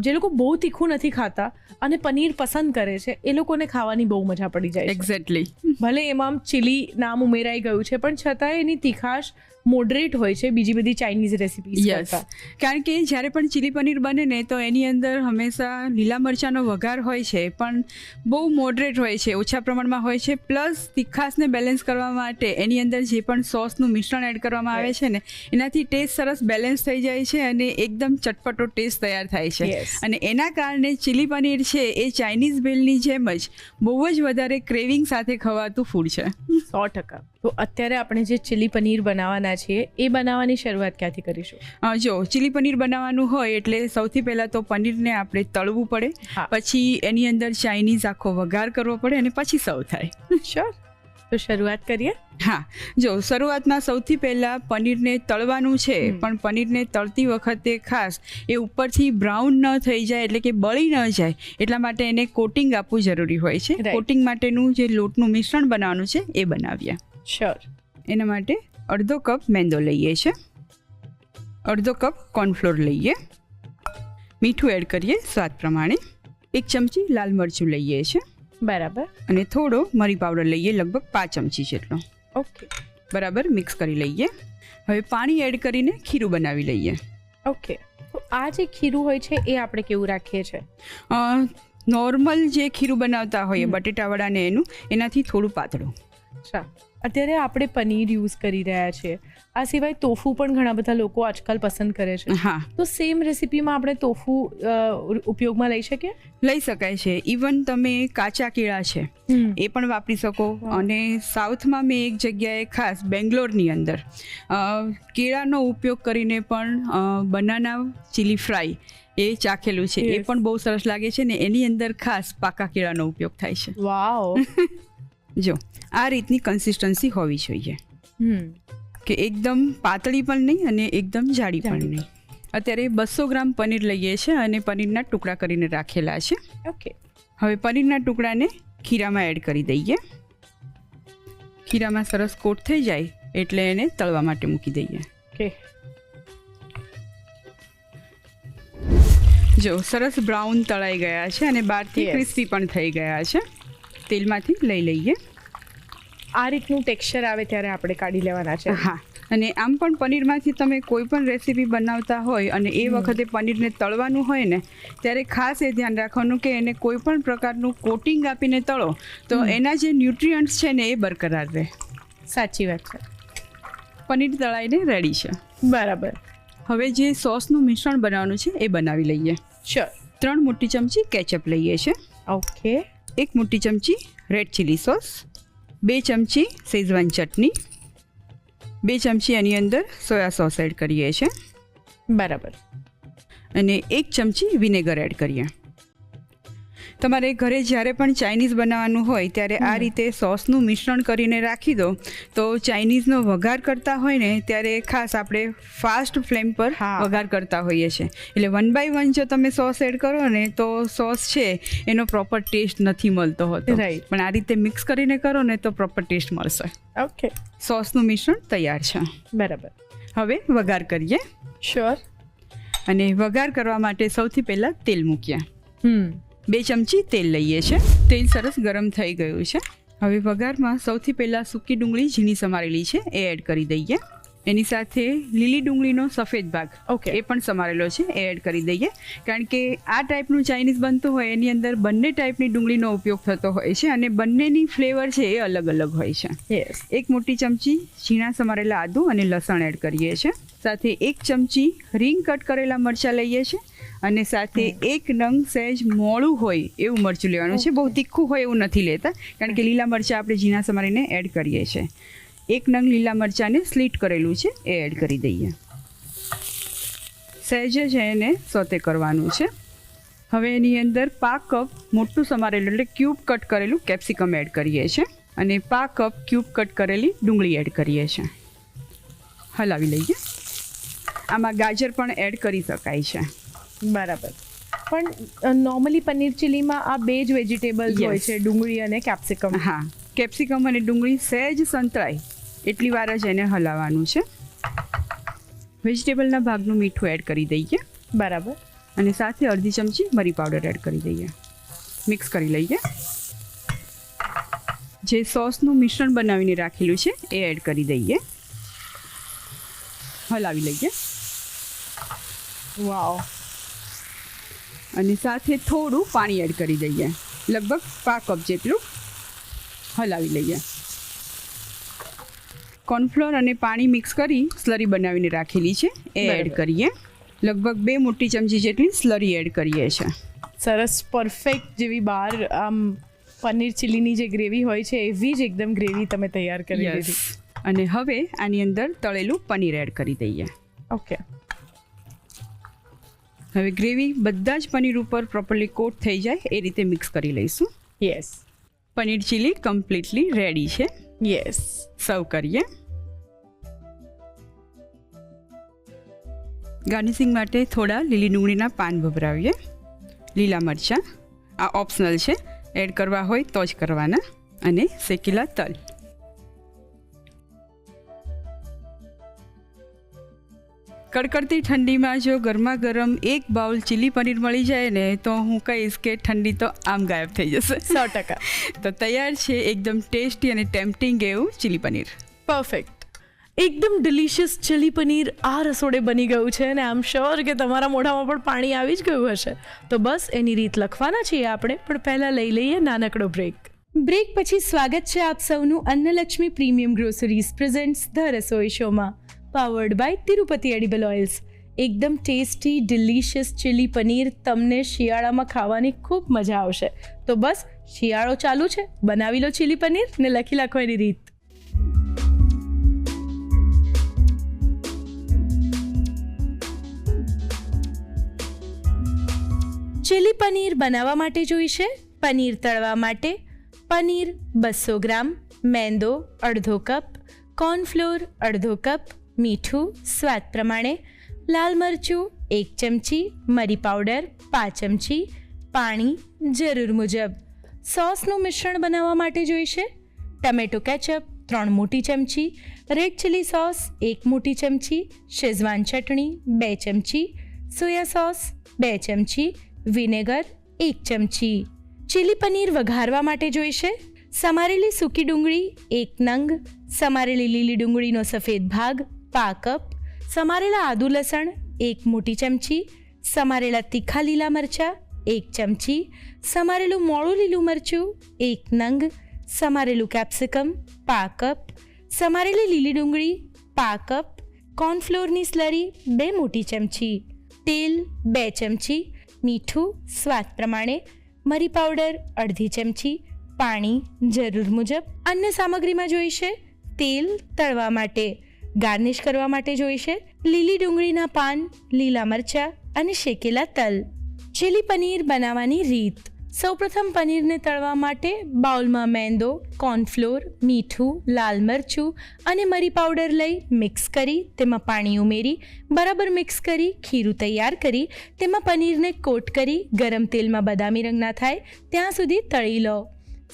જે લોકો બહુ તીખું નથી ખાતા અને પનીર પસંદ કરે છે એ લોકોને ખાવાની બહુ મજા પડી જાય. એક્ઝેક્ટલી. ભલે એમાં ચીલી નામ ઉમેરાઈ ગયું છે પણ છતાંય એની તીખાશ મોડરેટ હોય છે બીજી બધી ચાઇનીઝ રેસીપીઝ કરતાં. કારણ કે જ્યારે પણ ચીલી પનીર બને ને તો એની અંદર હંમેશા લીલા મરચાંનો વઘાર હોય છે પણ બહુ મોડરેટ હોય છે, ઓછા પ્રમાણમાં હોય છે. પ્લસ તીખાશને બેલેન્સ કરવા માટે એની અંદર જે પણ સોસનું મિશ્રણ એડ કરવામાં આવે છે ને એનાથી ટેસ્ટ સરસ બેલેન્સ થઈ જાય છે અને એકદમ ચટપટો ટેસ્ટ તૈયાર થાય છે. અને એના કારણે ચીલી પનીર છે એ ચાઇનીઝ ભેળની જેમ જ બહુ જ વધારે ક્રેવિંગ સાથે ખવાતું ફૂડ છે. 100%. તો અત્યારે આપણે જે ચીલી પનીર બનાવવાના છીએ એ બનાવવાની શરૂઆત ક્યાંથી કરીશું? જો ચીલી પનીર બનાવવાનું હોય એટલે સૌથી પહેલાં તો પનીરને આપણે તળવું પડે, પછી એની અંદર ચાઇનીઝ આખો વઘાર કરવો પડે અને પછી સર્વ થાય. શ્યોર. તો શરૂઆત કરીએ. હા, જો શરૂઆતમાં સૌથી પહેલાં પનીરને તળવાનું છે પણ પનીરને તળતી વખતે ખાસ એ ઉપરથી બ્રાઉન ન થઈ જાય એટલે કે બળી ન જાય એટલા માટે એને કોટિંગ આપવું જરૂરી હોય છે. કોટિંગ માટેનું જે લોટનું મિશ્રણ બનાવવાનું છે એ બનાવીએ. શ્યોર. એના માટે અડધો કપ મેંદો લઈએ છીએ, અડધો કપ કોર્નફ્લોર લઈએ, મીઠું એડ કરીએ સ્વાદ પ્રમાણે, 1 ચમચી લાલ મરચું લઈએ છીએ બરાબર અને થોડો મરી પાવડર લઈએ લગભગ 5 ચમચી જેટલો. ઓકે. બરાબર મિક્સ કરી લઈએ. હવે પાણી એડ કરીને ખીરું બનાવી લઈએ. ઓકે. તો આ જે ખીરું હોય છે એ આપણે કેવું રાખીએ છીએ? નોર્મલ જે ખીરું બનાવતા હોઈએ બટેટાવાળાને એનાથી થોડું પાતળું. અચ્છા. અત્યારે આપણે પનીર યુઝ કરી રહ્યા છીએ, આ સિવાય ટોફુ પણ ઘણા બધા લોકો આજકાલ પસંદ કરે છે. હા. તો સેમ રેસીપીમાં આપણે ટોફુ ઉપયોગમાં લઈ શકીએ? લઈ શકાય છે. ઇવન તમે કાચા કેળા છે એ પણ વાપરી શકો. અને સાઉથમાં મેં એક જગ્યાએ ખાસ બેંગ્લોરની અંદર કેળાનો ઉપયોગ કરીને પણ બનાના ચીલી ફ્રાય એ ચાખેલું છે. એ પણ બહુ સરસ લાગે છે ને એની અંદર ખાસ પાકા કેળાનો ઉપયોગ થાય છે. વાવ. જો આ રીતની કન્સિસ્ટન્સી હોવી જોઈએ કે એકદમ પાતળી પણ નહીં અને એકદમ જાડી પણ નહીં. અત્યારે 200 ગ્રામ પનીર લઈએ છીએ અને પનીરના ટુકડા કરીને રાખેલા છે. ઓકે. હવે પનીરના ટુકડાને ખીરામાં એડ કરી દઈએ. ખીરામાં સરસ કોટ થઈ જાય એટલે એને તળવા માટે મૂકી દઈએ. ઓકે. જો સરસ બ્રાઉન તળાઈ ગયા છે અને બહારથી Yes. ક્રિસ્પી પણ થઈ ગયા છે. તેલમાંથી લઈ લઈએ. આ રીતનું ટેક્સચર આવે ત્યારે આપણે કાઢી લેવાના છે. હા, અને આમ પણ પનીરમાંથી તમે કોઈ પણ રેસીપી બનાવતા હોય અને એ વખતે પનીરને તળવાનું હોય ને ત્યારે ખાસ એ ધ્યાન રાખવાનું કે એને કોઈ પણ પ્રકારનું કોટિંગ આપીને તળો તો એના જે ન્યુટ્રિયન્ટ્સ છે ને એ બરકરાર રહે. સાચી વાત છે. પનીર તળાઈને રેડી છે. બરાબર. હવે જે સોસનું મિશ્રણ બનાવવાનું છે એ બનાવી લઈએ. શ્યોર. 3 મોટી ચમચી કેચઅપ લઈએ છે. ઓકે. 1 મોટી ચમચી રેડ ચીલી સોસ, 2 ચમચી શેઝવાન ચટણી, 2 ચમચી એની અંદર સોયા સોસ એડ કરીએ છીએ બરાબર. અને 1 ચમચી વિનેગર એડ કરીએ. તમારે ઘરે જ્યારે પણ ચાઇનીઝ બનાવવાનું હોય ત્યારે આ રીતે સોસનું મિશ્રણ કરીને રાખી દો તો ચાઇનીઝનો વઘાર કરતા હોય ને ત્યારે ખાસ આપણે ફાસ્ટ ફ્લેમ પર હા. વઘાર કરતા હોઈએ છીએ. એટલે 1 by 1 જો તમે સોસ એડ કરો ને તો સોસ છે એનો પ્રોપર ટેસ્ટ નથી મળતો હોતો. Right. પણ આ રીતે મિક્સ કરીને કરો ને તો પ્રોપર ટેસ્ટ મળશે. ઓકે. સોસનું મિશ્રણ તૈયાર છે. બરાબર. હવે વઘાર કરીએ. શ્યોર. અને વઘાર કરવા માટે સૌથી પહેલાં તેલ મૂકીએ. 2 ચમચી તેલ લઈએ છે. તેલ સરસ ગરમ થઈ ગયું છે. હવે વઘારમાં સૌથી પહેલાં સૂકી ડુંગળી ઝીણી સમારેલી છે એ એડ કરી દઈએ. એની સાથે લીલી ડુંગળીનો સફેદ ભાગ Okay. એ પણ સમારેલો છે એ એડ કરી દઈએ. કારણ કે આ ટાઈપનું ચાઇનીઝ બનતું હોય એની અંદર બંને ટાઈપની ડુંગળીનો ઉપયોગ થતો હોય છે અને બંનેની ફ્લેવર છે એ અલગ અલગ હોય છે. યસ. 1 મોટી ચમચી ઝીણા સમારેલા આદુ અને લસણ એડ કરીએ છીએ. સાથે 1 ચમચી રીંગ કટ કરેલા મરચાં લઈએ છીએ અને સાથે 1 નંગ સહેજ મોળું હોય એવું મરચું લેવાનું છે. બહુ તીખું હોય એવું નથી લેતા કારણ કે લીલા મરચાં આપણે ઝીણા સમારીને એડ કરીએ છીએ. 1 નંગ લીલા મરચાંને સ્લીટ કરેલું છે એ એડ કરી દઈએ. સહેજ છે એને સોતે કરવાનું છે. હવે એની અંદર 1/2 કપ મોટું સમારેલું એટલે ક્યુબ કટ કરેલું કેપ્સિકમ એડ કરીએ છીએ અને 1/2 કપ ક્યુબ કટ કરેલી ડુંગળી એડ કરીએ છીએ. હલાવી લઈએ. આમાં ગાજર પણ એડ કરી શકાય છે. બરાબર. પણ નોર્મલી પનીર ચીલીમાં આ બે જ વેજીટેબલ્સ Yes. હોય છે, ડુંગળી અને કેપ્સિકમ. હા, કેપ્સિકમ અને ડુંગળી સહેજ સંતળાય એટલી વાર જ એને હલાવવાનું છે. વેજીટેબલના ભાગનું મીઠું એડ કરી દઈએ બરાબર. અને સાથે અડધી ચમચી મરી પાવડર એડ કરી દઈએ. મિક્સ કરી લઈએ. જે સોસનું મિશ્રણ બનાવીને રાખેલું છે એ એડ કરી દઈએ. હલાવી લઈએ. વાવ. અને સાથે થોડું પાણી એડ કરી દઈએ. લગભગ 1/2 કપ જેટલું. હલાવી લઈએ. કોર્નફ્લોર અને પાણી મિક્સ કરી સ્લરી બનાવીને રાખેલી છે એ એડ બરાબર. કરીએ. લગભગ 2 મોટી ચમચી જેટલી સ્લરી એડ કરીએ છીએ. સરસ પરફેક્ટ જેવી બહાર આમ પનીર ચીલીની જે ગ્રેવી હોય છે એવી જ એકદમ ગ્રેવી તમે તૈયાર કરી દીધી. અને હવે આની અંદર તળેલું પનીર એડ કરી દઈએ. ઓકે. હવે ગ્રેવી બધા જ પનીર ઉપર પ્રોપરલી કોટ થઈ જાય એ રીતે મિક્સ કરી લઈશું. Yes. Paneer chilli completely ready છે. યસ. સર્વ કરીએ. ગાર્નિશિંગ માટે થોડા લીલી ડુંગળીના પાન ભભરાવીએ. લીલા મરચાં આ ઓપ્શનલ છે, એડ કરવા હોય તો જ કરવાના. અને શેકેલા તલ. કડકડતી ઠંડીમાં જો ગરમા ગરમ 1 બાઉલ ચીલી પનીર મળી જાય ને તો હું કહીશ કે ઠંડી તો આમ ગાયબ થઈ જશે. 100%. તો તૈયાર છે એકદમ ટેસ્ટી અને ટેમ્પટિંગ એવું ચીલી પનીર. પરફેક્ટ. એકદમ ડિલિશિયસ ચીલી પનીર આ રસોડે બની ગયું છે અને આઈ એમ શ્યોર કે તમારા મોઢામાં પણ પાણી આવી જ ગયું હશે. તો બસ એની રીત લખવાના છીએ આપણે, પણ પહેલાં લઈ લઈએ નાનકડો બ્રેક. બ્રેક પછી સ્વાગત છે આપ સૌનું Annalakshmi premium groceries presents the Rasoi શોમાં, powered by Tirupati edible oils. એકદમ ટેસ્ટી ડિલિશિયસ ચીલી પનીર તમને શિયાળામાં ખાવાની ખૂબ મજા આવશે. તો બસ શિયાળો ચાલુ છે, બનાવી લો ચીલી પનીર ને લખી નાખો એની રીત. ચીલી પનીર બનાવવા માટે જોઈશે પનીર તળવા માટે પનીર 200 ગ્રામ, મેંદો અડધો કપ, કોર્નફ્લોર અડધો કપ, મીઠું સ્વાદ પ્રમાણે, લાલ મરચું 1 ચમચી, મરી પાવડર 5 ચમચી, પાણી જરૂર મુજબ. સોસનું મિશ્રણ બનાવવા માટે જોઈશે ટમેટો કેચઅપ 3 મોટી ચમચી, રેડ ચીલી સોસ 1 મોટી ચમચી, શેઝવાન ચટણી 2 ચમચી, સોયા સોસ 2 ચમચી, વિનેગર 1 ચમચી. ચીલી પનીર વઘારવા માટે જોઈશે સમારેલી સૂકી ડુંગળી 1 નંગ, સમારેલી લીલી ડુંગળીનો સફેદ ભાગ પા કપ, સમારેલા આદુ લસણ 1 મોટી ચમચી, સમારેલા તીખા લીલા મરચાં 1 ચમચી, સમારેલું મોળું લીલું મરચું 1 નંગ, સમારેલું કેપ્સિકમ પા કપ, સમારેલી લીલી ડુંગળી પા કપ, કોર્નફ્લોરની સ્લરી 2 મોટી ચમચી, તેલ 2 ચમચી, મીઠું સ્વાદ પ્રમાણે, મરી પાવડર અડધી ચમચી, પાણી જરૂર મુજબ. અન્ય સામગ્રીમાં જોઈશે તેલ તળવા માટે, ગાર્નિશ કરવા માટે જોઈશે લીલી ડુંગળીના પાન, લીલા મરચાં અને શેકેલા તલ. ચીલી પનીર બનાવવાની રીત. સૌપ્રથમ પનીરને તળવા માટે બાઉલમાં મેંદો, કોર્નફ્લોર, મીઠું, લાલ મરચું અને મરી પાવડર લઈ મિક્સ કરી તેમાં પાણી ઉમેરી બરાબર મિક્સ કરી ખીરું તૈયાર કરી તેમાં પનીરને કોટ કરી ગરમ તેલમાં બદામી રંગના થાય ત્યાં સુધી તળી લો.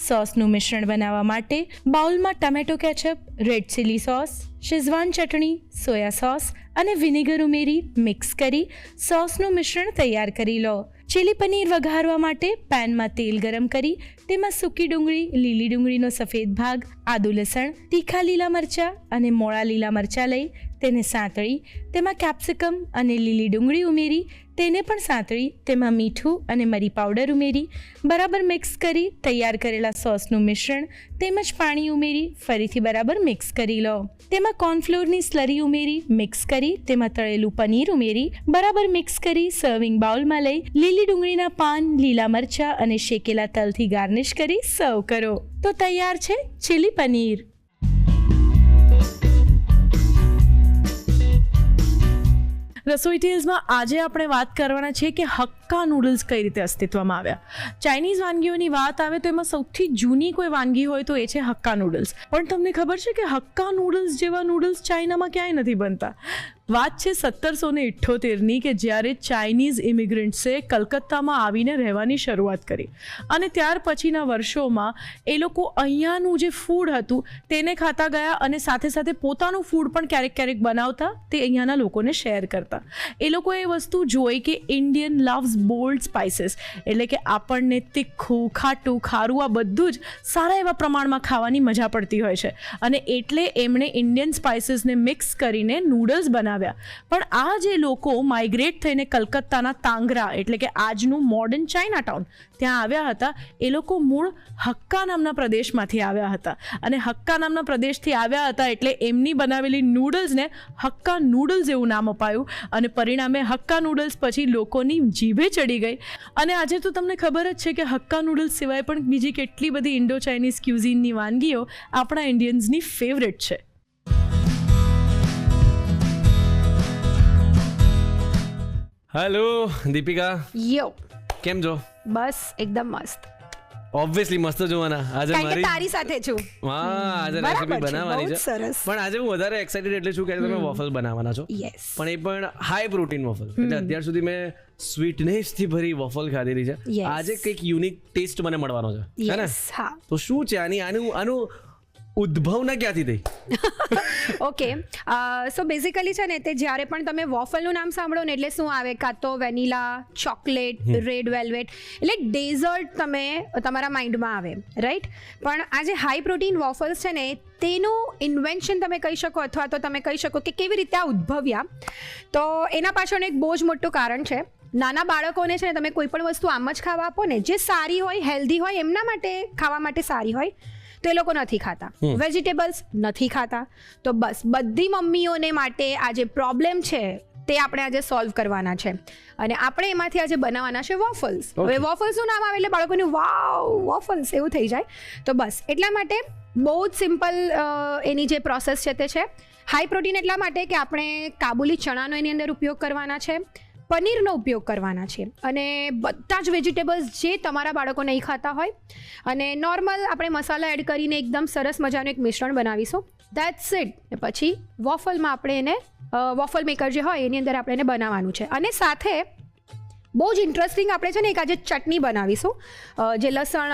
સોસનું મિશ્રણ બનાવવા માટે બાઉલમાં tomato ketchup, red chilli sauce, Schezwan chutney, soya sauce અને વિનેગર ઉમેરી મિક્સ કરી સોસનું મિશ્રણ તૈયાર કરી લો. ચીલી પનીર વઘારવા માટે પેનમાં તેલ ગરમ કરી તેમાં સૂકી ડુંગળી, લીલી ડુંગળીનો સફેદ ભાગ, આદુ લસણ, તીખા લીલા મરચાં અને મોળા લીલા મરચાં લઈ તેને સાંતળી તેમાં કેપ્સિકમ અને લીલી ડુંગળી ઉમેરી તેને પણ સાંતળી તેમાં મીઠું અને મરી પાવડર ઉમેરી બરાબર મિક્સ કરી તૈયાર કરેલા સોસનું મિશ્રણ તેમજ પાણી ઉમેરી ફરીથી બરાબર મિક્સ કરી લો. તેમાં કોર્નફ્લોરની સ્લરી ઉમેરી મિક્સ કરી તેમાં તળેલું પનીર ઉમેરી બરાબર મિક્સ કરી સર્વિંગ બાઉલમાં લઈ લીલી ડુંગળીના પાન, લીલા મરચાં અને શેકેલા તલથી ગાર્નિશ કરી સર્વ કરો. તો તૈયાર છે ચીલી પનીર. રસોઈ ટેલ્સમાં આજે આપણે વાત કરવાના છીએ કે હક્કા નૂડલ્સ કઈ રીતે અસ્તિત્વમાં આવ્યા. ચાઇનીઝ વાનગીઓની વાત આવે તો એમાં સૌથી જૂની કોઈ વાનગી હોય તો એ છે હક્કા નૂડલ્સ. પણ તમને ખબર છે કે હક્કા નૂડલ્સ જેવા નૂડલ્સ ચાઇનામાં ક્યાંય નથી બનતા. વાત છે 1778ની કે જ્યારે ચાઇનીઝ ઇમિગ્રન્ટ્સે કલકત્તામાં આવીને રહેવાની શરૂઆત કરી અને ત્યાર પછીના વર્ષોમાં એ લોકો અહીંયાનું જે ફૂડ હતું તેને ખાતા ગયા અને સાથે સાથે પોતાનું ફૂડ પણ ક્યારેક ક્યારેક બનાવતા તે અહીંયાના લોકોને શેર કરતા. એ લોકોએ એ વસ્તુ જોઈ કે ઇન્ડિયન લવ્સ બોલ્ડ સ્પાઇસીસ, એટલે કે આપણને તીખું, ખાટું, ખારું આ બધું જ સારા એવા પ્રમાણમાં ખાવાની મજા પડતી હોય છે અને એટલે એમણે ઇન્ડિયન સ્પાઇસીસને મિક્સ કરીને નૂડલ્સ બનાવ્યા. પણ આ જે લોકો માઇગ્રેટ થઈને કલકત્તાના તાંગરા એટલે કે આજનું મોડર્ન ચાઇનાટાઉન ત્યાં આવ્યા હતા એ લોકો મૂળ હક્કા નામના પ્રદેશમાંથી આવ્યા હતા અને હક્કા નામના પ્રદેશથી આવ્યા હતા એટલે એમની બનાવેલી નૂડલ્સને હક્કા નૂડલ્સ એવું નામ અપાયું અને પરિણામે હક્કા નૂડલ્સ પછી લોકોની જીભે ચડી ગઈ. અને આજે તો તમને ખબર જ છે કે હક્કા નૂડલ્સ સિવાય પણ બીજી કેટલી બધી ઇન્ડો ચાઇનીઝ ક્યુઝિનની વાનગીઓ આપણા ઇન્ડિયન્સની ફેવરેટ છે. હેલો દીપિકા, યો કેમ છો? બસ એકદમ મસ્ત. ઓબ્વિયસલી મસ્ત જોવાના. આજે કારણ કે મારી તારી સાથે છું. આજે બરાબર રેસીપી છે, બનાવવાની બહુ જ છે. સરસ. પણ આજે હું વધારે એક્સાઇટેડ એટલે છું કે તમે વોફલ બનાવવાના છો. યસ. પણ એ પણ હાઈ પ્રોટીન વોફલ. એટલે અત્યાર સુધી મેં સ્વીટનેસ થી ભરી વોફલ ખાધેલી છે. Yes. આજે કંઈક યુનિક ટેસ્ટ મને મળવાનો છે, હે ને? યસ, હા. તો શું છે આનું ઉદ્ભવના ક્યાંથી થઈ? ઓકે, સો બેઝિકલી છે ને તે જ્યારે પણ તમે વોફલનું નામ સાંભળો ને એટલે શું આવે, કાં તો વેનીલા, ચોકલેટ, રેડ વેલ્વેટ, એટલે ડેઝર્ટ તમે તમારા માઇન્ડમાં આવે, રાઈટ? પણ આ જે હાઈ પ્રોટીન વોફલ્સ છે ને તેનું ઇન્વેન્શન તમે કહી શકો અથવા તો તમે કહી શકો કે કેવી રીતે આ ઉદ્ભવ્યા. તો એના પાછળનું એક બહુ જ મોટું કારણ છે. નાના બાળકોને છે ને તમે કોઈ પણ વસ્તુ આમ જ ખાવા આપો ને જે સારી હોય, હેલ્ધી હોય, એમના માટે ખાવા માટે સારી હોય તો એ લોકો નથી ખાતા. વેજીટેબલ્સ નથી ખાતા. તો બસ બધી મમ્મીઓને માટે આ જે પ્રોબ્લેમ છે તે આપણે આજે સોલ્વ કરવાના છે અને આપણે એમાંથી આજે બનાવવાના છે વોફલ્સ. હવે વોફલ્સનું નામ આવે એટલે બાળકોને વાવ વોફલ્સ એવું થઈ જાય. તો બસ એટલા માટે બહુ જ સિમ્પલ એની જે પ્રોસેસ છે તે છે. હાઈ પ્રોટીન એટલા માટે કે આપણે કાબુલી ચણાનો એની અંદર ઉપયોગ કરવાના છે, પનીરનો ઉપયોગ કરવાના છે અને બધા જ વેજીટેબલ્સ જે તમારા બાળકો નહીં ખાતા હોય અને નોર્મલ આપણે મસાલા એડ કરીને એકદમ સરસ મજાનું એક મિશ્રણ બનાવીશું. That's it. પછી વોફલમાં આપણે એને વોફલ મેકર જે હોય એની અંદર આપણે એને બનાવવાનું છે અને સાથે બહુ જ ઇન્ટરેસ્ટિંગ આપણે છે ને એક આજે ચટણી બનાવીશું જે લસણ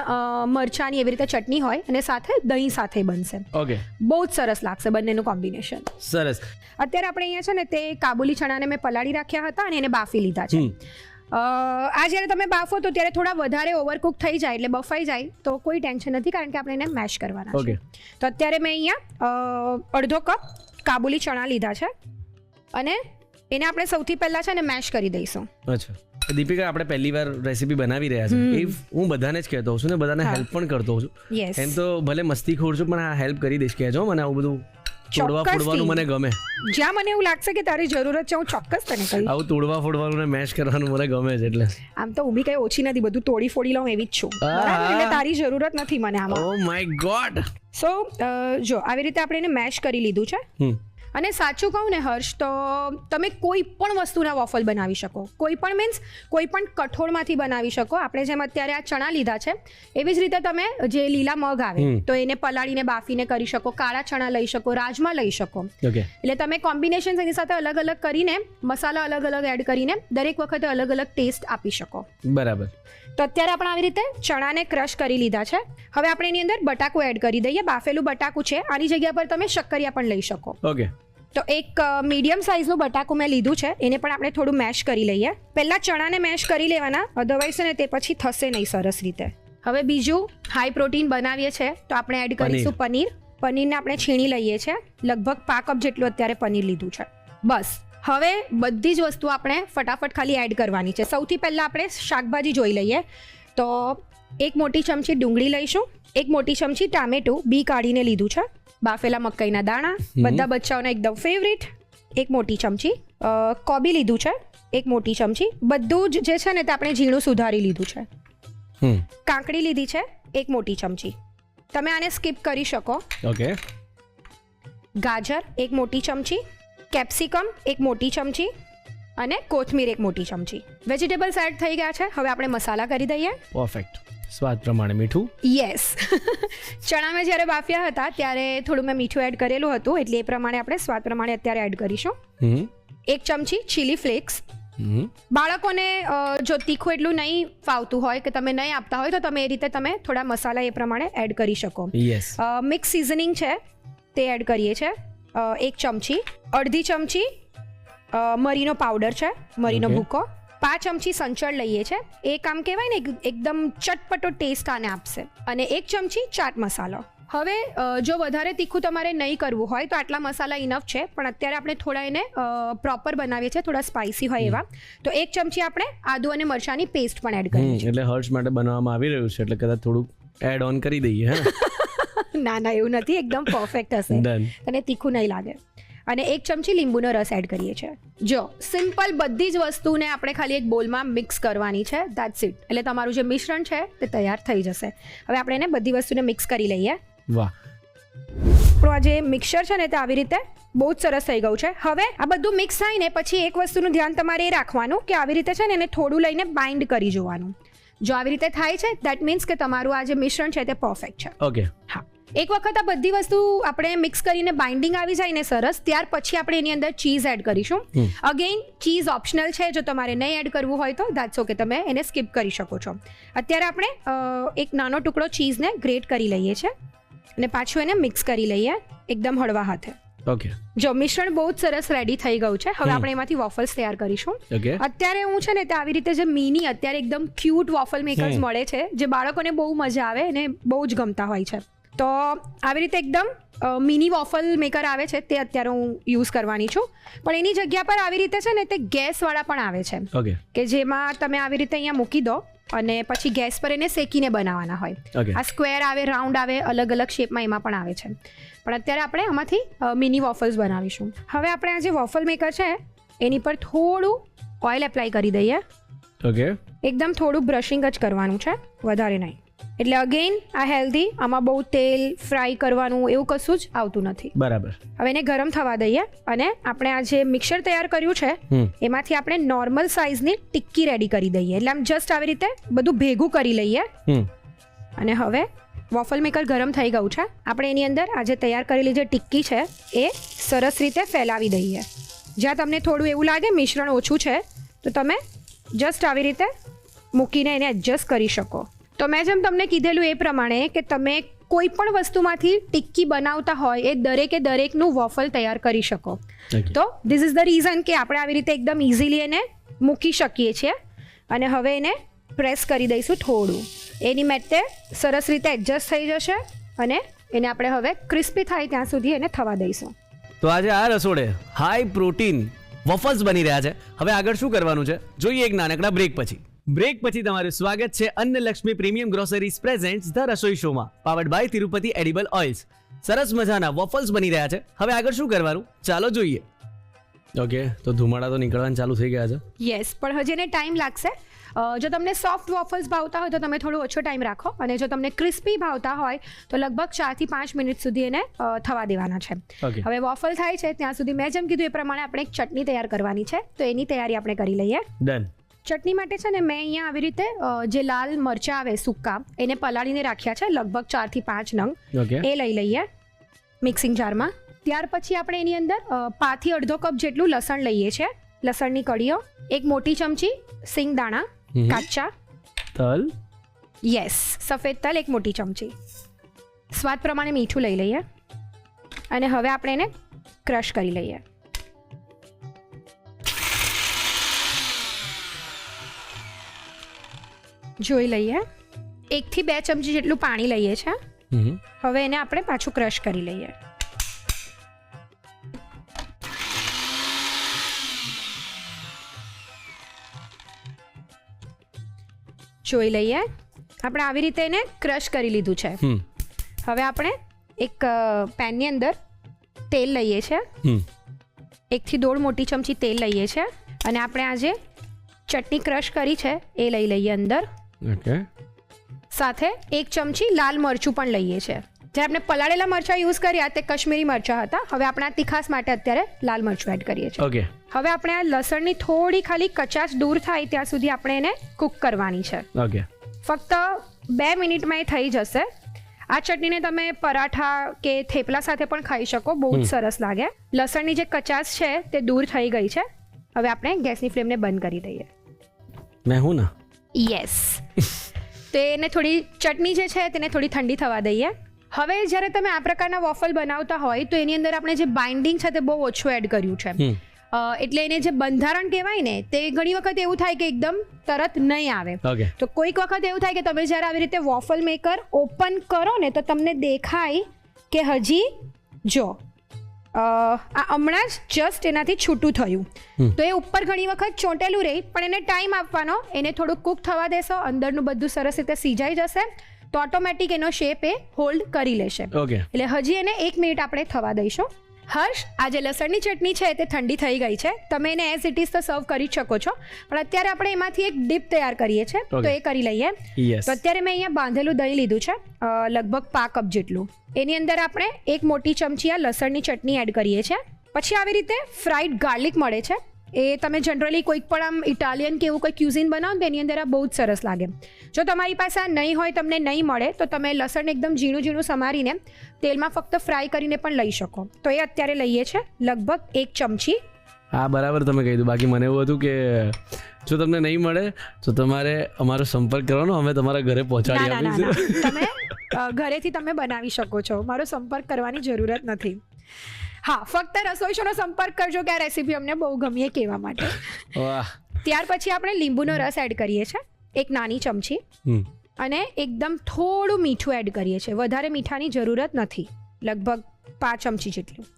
મરચાંની એવી રીતે ચટણી હોય અને સાથે દહીં સાથે બનશે. ઓકે, બહુ જ સરસ લાગશે બંનેનું કોમ્બિનેશન. સરસ. અત્યારે આપણે અહીંયા છે ને તે કાબુલી ચણાને મેં પલાળી રાખ્યા હતા અને એને બાફી લીધા છે. આ જ્યારે તમે બાફો તો ત્યારે થોડા વધારે ઓવરકુક થઈ જાય એટલે બફાઈ જાય તો કોઈ ટેન્શન નથી, કારણ કે આપણે એને મેશ કરવાના છે. તો અત્યારે મેં અહીંયા અડધો કપ કાબુલી ચણા લીધા છે અને એને આપણે સૌથી પહેલાં છે ને મેશ કરી દઈશું. અચ્છા દીપિકા, આપણે પહેલી વાર રેસીપી બનાવી રહ્યા છે, એ હું બધાને જ કહેતો હોઉં છું ને બધાને હેલ્પ પણ કરતો હોઉં છું. યસ, એમ તો ભલે મસ્તીખોર છું પણ આ હેલ્પ કરી દઈશ, કહેજો મને આવું બધું તોડવા ફોડવાનું મને ગમે. જ્યાં મને એવું લાગશે કે તારી જરૂરત છે હું ચોક્કસ તને કહીશ. આવું તોડવા ફોડવાનું ને મેશ કરવાનું મને ગમે છે. એટલે આમ તો હું બી કઈ ઓછી નથી, બધું તોડી ફોડી લઉં એવી જ છું, બરાબર? એટલે તારી જરૂરત નથી મને આમાં. Oh my God. સો જો આવી રીતે આપણે એને મેશ કરી લીધું છે. અને સાચું કહું ને હર્ષ, તો તમે કોઈ પણ વસ્તુના વોફલ બનાવી શકો. કોઈ પણ મીન્સ કોઈ પણ કઠોળમાંથી બનાવી શકો. આપણે જેમ અત્યારે આ ચણા લીધા છે એવી જ રીતે તમે જે લીલા મગ આવે તો એને પલાળીને બાફીને કરી શકો, કાળા ચણા લઈ શકો, રાજમા લઈ શકો. એટલે તમે કોમ્બિનેશન એની સાથે અલગ અલગ કરીને મસાલા અલગ અલગ એડ કરીને દરેક વખતે અલગ અલગ ટેસ્ટ આપી શકો. બરાબર. તો અત્યારે આપણે આવી રીતે ચણાને ક્રશ કરી લીધા છે. હવે આપણે એની અંદર બટાકું એડ કરી દઈએ. બાફેલું બટાકું છે, આની જગ્યા પર તમે શક્કરિયા પણ લઈ શકો. ઓકે. તો એક મીડિયમ સાઇઝનું બટાકું મેં લીધું છે, એને પણ આપણે થોડું મેશ કરી લઈએ. પહેલાં ચણાને મેશ કરી લેવાના, અધરવાઇઝ ને તે પછી થશે નહીં સરસ રીતે. હવે બીજું હાઈ પ્રોટીન બનાવીએ છીએ તો આપણે એડ કરીશું પનીર. પનીરને આપણે છીણી લઈએ છીએ, લગભગ 5 કપ જેટલું અત્યારે પનીર લીધું છે. બસ હવે બધી જ વસ્તુ આપણે ફટાફટ ખાલી એડ કરવાની છે. સૌથી પહેલાં આપણે શાકભાજી જોઈ લઈએ. તો 1 મોટી ચમચી ડુંગળી લઈશું, 1 મોટી ચમચી ટામેટું બી કાઢીને લીધું છે, બાફેલા મકાઈના દાણા બધા બચ્ચાઓના એકદમ ફેવરિટ, 1 મોટી ચમચી કોબી લીધું છે, 1 મોટી ચમચી. બધું જ જે છે ને તે આપણે ઝીણું સુધારી લીધું છે. કાકડી લીધી છે 1 મોટી ચમચી, તમે આને સ્કીપ કરી શકો. ઓકે. ગાજર 1 મોટી ચમચી, કેપ્સિકમ 1 મોટી ચમચી અને કોથમીર 1 મોટી ચમચી. વેજીટેબલ્સ એડ થઈ ગયા છે. હવે આપણે મસાલા કરી દઈએ. પરફેક્ટ. સ્વાદ પ્રમાણે મીઠું. યસ. ચણા મેં જ્યારે બાફ્યા હતા ત્યારે થોડું મેં મીઠું એડ કરેલું હતું, એટલે એ પ્રમાણે આપણે સ્વાદ પ્રમાણે અત્યારે એડ કરીશું. 1 ચમચી ચીલી ફ્લેક્સ. બાળકોને જો તીખું એટલું નહીં ફાવતું હોય કે તમે નહીં આપતા હોય તો તમે એ રીતે તમે થોડા મસાલા એ પ્રમાણે એડ કરી શકો. યસ. મિક્સ સિઝનિંગ છે તે એડ કરીએ છીએ 1 ચમચી. અડધી ચમચી મરીનો પાવડર છે, મરીનો ભૂકો. 5 ચમચી સંચળ લઈએ છીએ. એક આમ કહેવાય ને એકદમ ચટપટો ટેસ્ટ આને આપશે. અને 1 ચમચી ચાટ મસાલો. હવે જો વધારે તીખું તમારે નહીં કરવું હોય તો આટલા મસાલા ઇનફ છે, પણ અત્યારે આપણે થોડા એને પ્રોપર બનાવીએ છીએ, થોડા સ્પાઇસી હોય એવા. તો 1 ચમચી આપણે આદુ અને મરચાંની પેસ્ટ પણ એડ કરીએ છીએ. એટલે હર્ષ માટે બનાવવામાં આવી રહ્યું છે, એટલે કદાચ થોડુંક એડ ઓન કરી દઈએ. ના એવું નથી, એકદમ પરફેક્ટ હશે, તને તીખું નહીં લાગે. અને 1 ચમચી લીંબુનો રસ એડ કરીએ છીએ. જો સિમ્પલ બધી જ વસ્તુને આપણે ખાલી એક બોલમાં મિક્સ કરવાની છે, ધેટ્સ ઇટ. એટલે તમારું જે મિશ્રણ છે તે તૈયાર થઈ જશે. હવે આપણે એને બધી વસ્તુને મિક્સ કરી લઈએ. વાહ. આપણું આ જે મિક્સર છે ને તે આવી રીતે બહુ જ સરસ થઈ ગયું છે. હવે આ બધું મિક્સ થાય ને પછી એક વસ્તુનું ધ્યાન તમારે એ રાખવાનું કે આવી રીતે છે ને એને થોડું લઈને બાઇન્ડ કરી જોવાનું. જો આવી રીતે થાય છે દેટ મીન્સ કે તમારું આ જે મિશ્રણ છે તે પરફેક્ટ છે. ઓકે. હા, એક વખત આ બધી વસ્તુ આપણે મિક્સ કરીને બાઇન્ડિંગ આવી જાય ને સરસ, ત્યાર પછી આપણે એની અંદર ચીઝ એડ કરીશું. અગેઇન ચીઝ ઓપ્શનલ છે, જો તમારે નહીં એડ કરવું હોય તો દેટ્સ ઓકે, તમે એને સ્કીપ કરી શકો છો. અત્યારે આપણે એક નાનો ટુકડો ચીઝને ગ્રેટ કરી લઈએ છીએ અને પાછું એને મિક્સ કરી લઈએ એકદમ હળવા હાથે. ઓકે. જો મિશ્રણ બહુ જ સરસ રેડી થઈ ગયું છે. હવે આપણે એમાંથી વોફલ્સ તૈયાર કરીશું. અત્યારે હું છે ને તે આવી રીતે જે મિની અત્યારે એકદમ ક્યુટ વોફલ મેકર્સ મળે છે, જે બાળકોને બહુ મજા આવે અને બહુ જ ગમતા હોય છે. તો આવી રીતે એકદમ મિની વોફલ મેકર આવે છે તે અત્યારે હું યુઝ કરવાની છું. પણ એની જગ્યા પર આવી રીતે છે ને તે ગેસવાળા પણ આવે છે. ઓકે. કે જેમાં તમે આવી રીતે અહીંયા મૂકી દો અને પછી ગેસ પર એને શેકીને બનાવવાના હોય. આ સ્ક્વેર આવે, રાઉન્ડ આવે, અલગ અલગ શેપમાં એમાં પણ આવે છે. પણ અત્યારે આપણે આમાંથી મિની વોફલ્સ બનાવીશું. હવે આપણે આ જે વોફલ મેકર છે એની પર થોડું ઓઇલ એપ્લાય કરી દઈએ. ઓકે. એકદમ થોડું બ્રશિંગ જ કરવાનું છે, વધારે નહીં. એટલે અગેઇન આ હેલ્ધી, આમાં બહુ તેલ ફ્રાય કરવાનું એવું કશું જ આવતું નથી. બરાબર. હવે એને ગરમ થવા દઈએ અને આપણે આ જે મિક્સર તૈયાર કર્યું છે એમાંથી આપણે નોર્મલ સાઇઝની ટિક્કી રેડી કરી દઈએ. એટલે આમ જસ્ટ આવી રીતે બધું ભેગું કરી લઈએ. અને હવે વોફલ મેકર ગરમ થઈ ગયું છે. આપણે એની અંદર આ જે તૈયાર કરેલી જે ટિક્કી છે એ સરસ રીતે ફેલાવી દઈએ. જ્યાં તમને થોડું એવું લાગે મિશ્રણ ઓછું છે તો તમે જસ્ટ આવી રીતે મૂકીને એને એડજસ્ટ કરી શકો. તો મેં જેમ તમને કીધેલું એ પ્રમાણે કે તમે કોઈ પણ વસ્તુમાંથી ટિક્કી બનાવતા હોય એ દરેકનું વોફલ તૈયાર કરી શકો. તો ધીસ ઇઝ ધ રીઝન કે આપણે આવી રીતે એકદમ ઇઝીલી એને મૂકી શકીએ છીએ અને હવે એને પ્રેસ કરી દઈશું થોડું. એની મેટે સરસ રીતે એડજસ્ટ થઈ જશે અને એને આપણે હવે ક્રિસ્પી થાય ત્યાં સુધી એને થવા દઈશું. તો આજે આ રસોડે હાઈ પ્રોટીન વોફલ્સ બની રહ્યા છે. હવે આગળ શું કરવાનું છે જોઈએ એક નાનકડા બ્રેક પછી. બ્રેક પછી તમારું સ્વાગત છે Annalakshmi premium groceries presents the Rasoi શોમાં, powered by Tirupati edible oils. સરસ મજાના વોફલ્સ બની રહ્યા છે. હવે આગળ શું કરવાનું ચાલો જોઈએ. ઓકે, તો ધુમાડા તો નીકળવાના ચાલુ થઈ ગયા છે. યસ, પણ હજી એને ટાઈમ લાગશે. જો તમને સોફ્ટ વોફલ્સ ભાવતા હોય તો તમે થોડો ઓછો ટાઈમ રાખો, અને જો તમને ક્રિસ્પી ભાવતા હોય તો લગભગ 4 થી 5 મિનિટ સુધી એને થવા દેવાના છે. Okay. હવે વોફલ થાય છે ત્યાં સુધી મેં જેમ કીધું એ પ્રમાણે આપણે એક ચટણી તૈયાર કરવાની છે, તો એની તૈયારી આપણે કરી લઈએ. ડન. ચટણી માટે છે ને મેં અહીંયા આવી રીતે જે લાલ મરચાં આવે સૂકા એને પલાળીને રાખ્યા છે, લગભગ 4 થી 5 નંગ. ઓકે, એ લઈ લઈએ મિક્સિંગ જારમાં. ત્યાર પછી આપણે એની અંદર 5 થી અડધો કપ જેટલું લસણ લઈએ છીએ, લસણની કળીઓ, એક મોટી ચમચી સિંગ દાણા કાચા, તલ, યસ સફેદ તલ એક મોટી ચમચી, સ્વાદ પ્રમાણે મીઠું લઈ લઈએ અને હવે આપણે એને ક્રશ કરી લઈએ. જોઈ લઈએ 1 થી 2 ચમચી જેટલું પાણી લઈએ છીએ. હવે એને આપણે પાછું ક્રશ કરી લઈએ. જોઈ લઈએ આપણે આવી રીતે એને ક્રશ કરી લીધું છે. હવે આપણે એક પેનની અંદર તેલ લઈએ છીએ, 1 થી 1.5 મોટી ચમચી તેલ લઈએ છીએ અને આપણે આ જે ચટણી ક્રશ કરી છે એ લઈ લઈએ અંદર. ઓકે, સાથે 1 ચમચી લાલ મરચું પણ લઈએ છીએ. જ્યારે આપણે પલાળેલા મરચાં યુઝ કર્યા તે કશ્મીરી મરચાં હતા, હવે આપણે આ તીખાસ માટે અત્યારે લાલ મરચું એડ કરીએ છીએ. ઓકે. હવે આપણે આ લસણની થોડી ખાલી કચાશ દૂર થાય ત્યાં સુધી આપણે એને કૂક કરવાની છે. ઓકે, ફક્ત 2 મિનિટમાં એ થઈ જશે. આ ચટણીને તમે પરાઠા કે થેપલા સાથે પણ ખાઈ શકો, બહુ જ સરસ લાગે. લસણની જે કચાશ છે તે દૂર થઈ ગઈ છે. હવે આપણે ગેસની ફ્લેમને બંધ કરી દઈએ. મેં હું ના યસ, તો એને થોડી ચટણી જે છે તેને થોડી ઠંડી થવા દઈએ. હવે જ્યારે તમે આ પ્રકારના વોફલ બનાવતા હોય તો એની અંદર આપણે જે બાઇન્ડિંગ છે તે બહુ ઓછું એડ કર્યું છે, એટલે એને જે બંધારણ કહેવાય ને તે ઘણી વખત એવું થાય કે એકદમ તરત નહીં આવે. ઓકે, તો કોઈક વખત એવું થાય કે તમે જ્યારે આવી રીતે વોફલ મેકર ઓપન કરો ને તો તમને દેખાય કે હજી જો આ હમણાં જ જસ્ટ એનાથી છૂટું થયું, તો એ ઉપર ઘણી વખત ચોંટેલું રહે, પણ એને ટાઈમ આપવાનો. એને થોડુંક કૂક થવા દેશો, અંદરનું બધું સરસ રીતે સિજાઈ જશે તો ઓટોમેટિક એનો શેપ એ હોલ્ડ કરી લેશે. ઓકે, એટલે હજી એને 1 મિનિટ આપણે થવા દઈશું. હર્ષ, આ જે લસણની ચટણી છે તે ઠંડી થઈ ગઈ છે, તમે એને એઝ ઇટ ઇઝ તો સર્વ કરી શકો છો, પણ અત્યારે આપણે એમાંથી એક ડીપ તૈયાર કરીએ છીએ, તો એ કરી લઈએ. યસ. તો અત્યારે મેં અહીંયા બાંધેલું દહીં લીધું છે, લગભગ 5 કપ જેટલું. એની અંદર આપણે 1 મોટી ચમચી આ લસણની ચટણી એડ કરીએ છીએ. પછી આવી રીતે ફ્રાઈડ ગાર્લિક મળે છે, એ તમે જનરલી કોઈક પણ આમ ઇટાલિયન કે એવું કોઈ ક્યુઝિન બનાવો તો એની અંદર આ બહુ જ સરસ લાગે. જો તમારી પાસે આ નહીં હોય, તમને નહીં મળે, તો તમે લસણ એકદમ ઝીણું ઝીણું સમારીને તેલમાં ફક્ત ફ્રાય કરીને પણ લઈ શકો. તો એ અત્યારે લઈએ છે લગભગ 1 ચમચી. હા, બરાબર તમે કહી દીધું. બાકી મને એવું હતું કે જો તમને નહીં મળે તો તમારે અમારો સંપર્ક કરવાનો, અમે તમારા ઘરે પહોંચાડી આપીશું. તમે ઘરેથી તમે બનાવી શકો છો, મારો સંપર્ક કરવાની જરૂરત નથી. હા, ફક્ત રસોઈ શોનો સંપર્ક કરજો કે આ રેસીપી અમને બહુ ગમી કહેવા માટે. વાહ. ત્યાર પછી આપણે લીંબુનો રસ એડ કરીએ છીએ, 1 નાની ચમચી, અને એકદમ થોડું મીઠું એડ કરીએ છીએ. વધારે મીઠાની જરૂરત નથી, લગભગ 5 ચમચી જેટલું.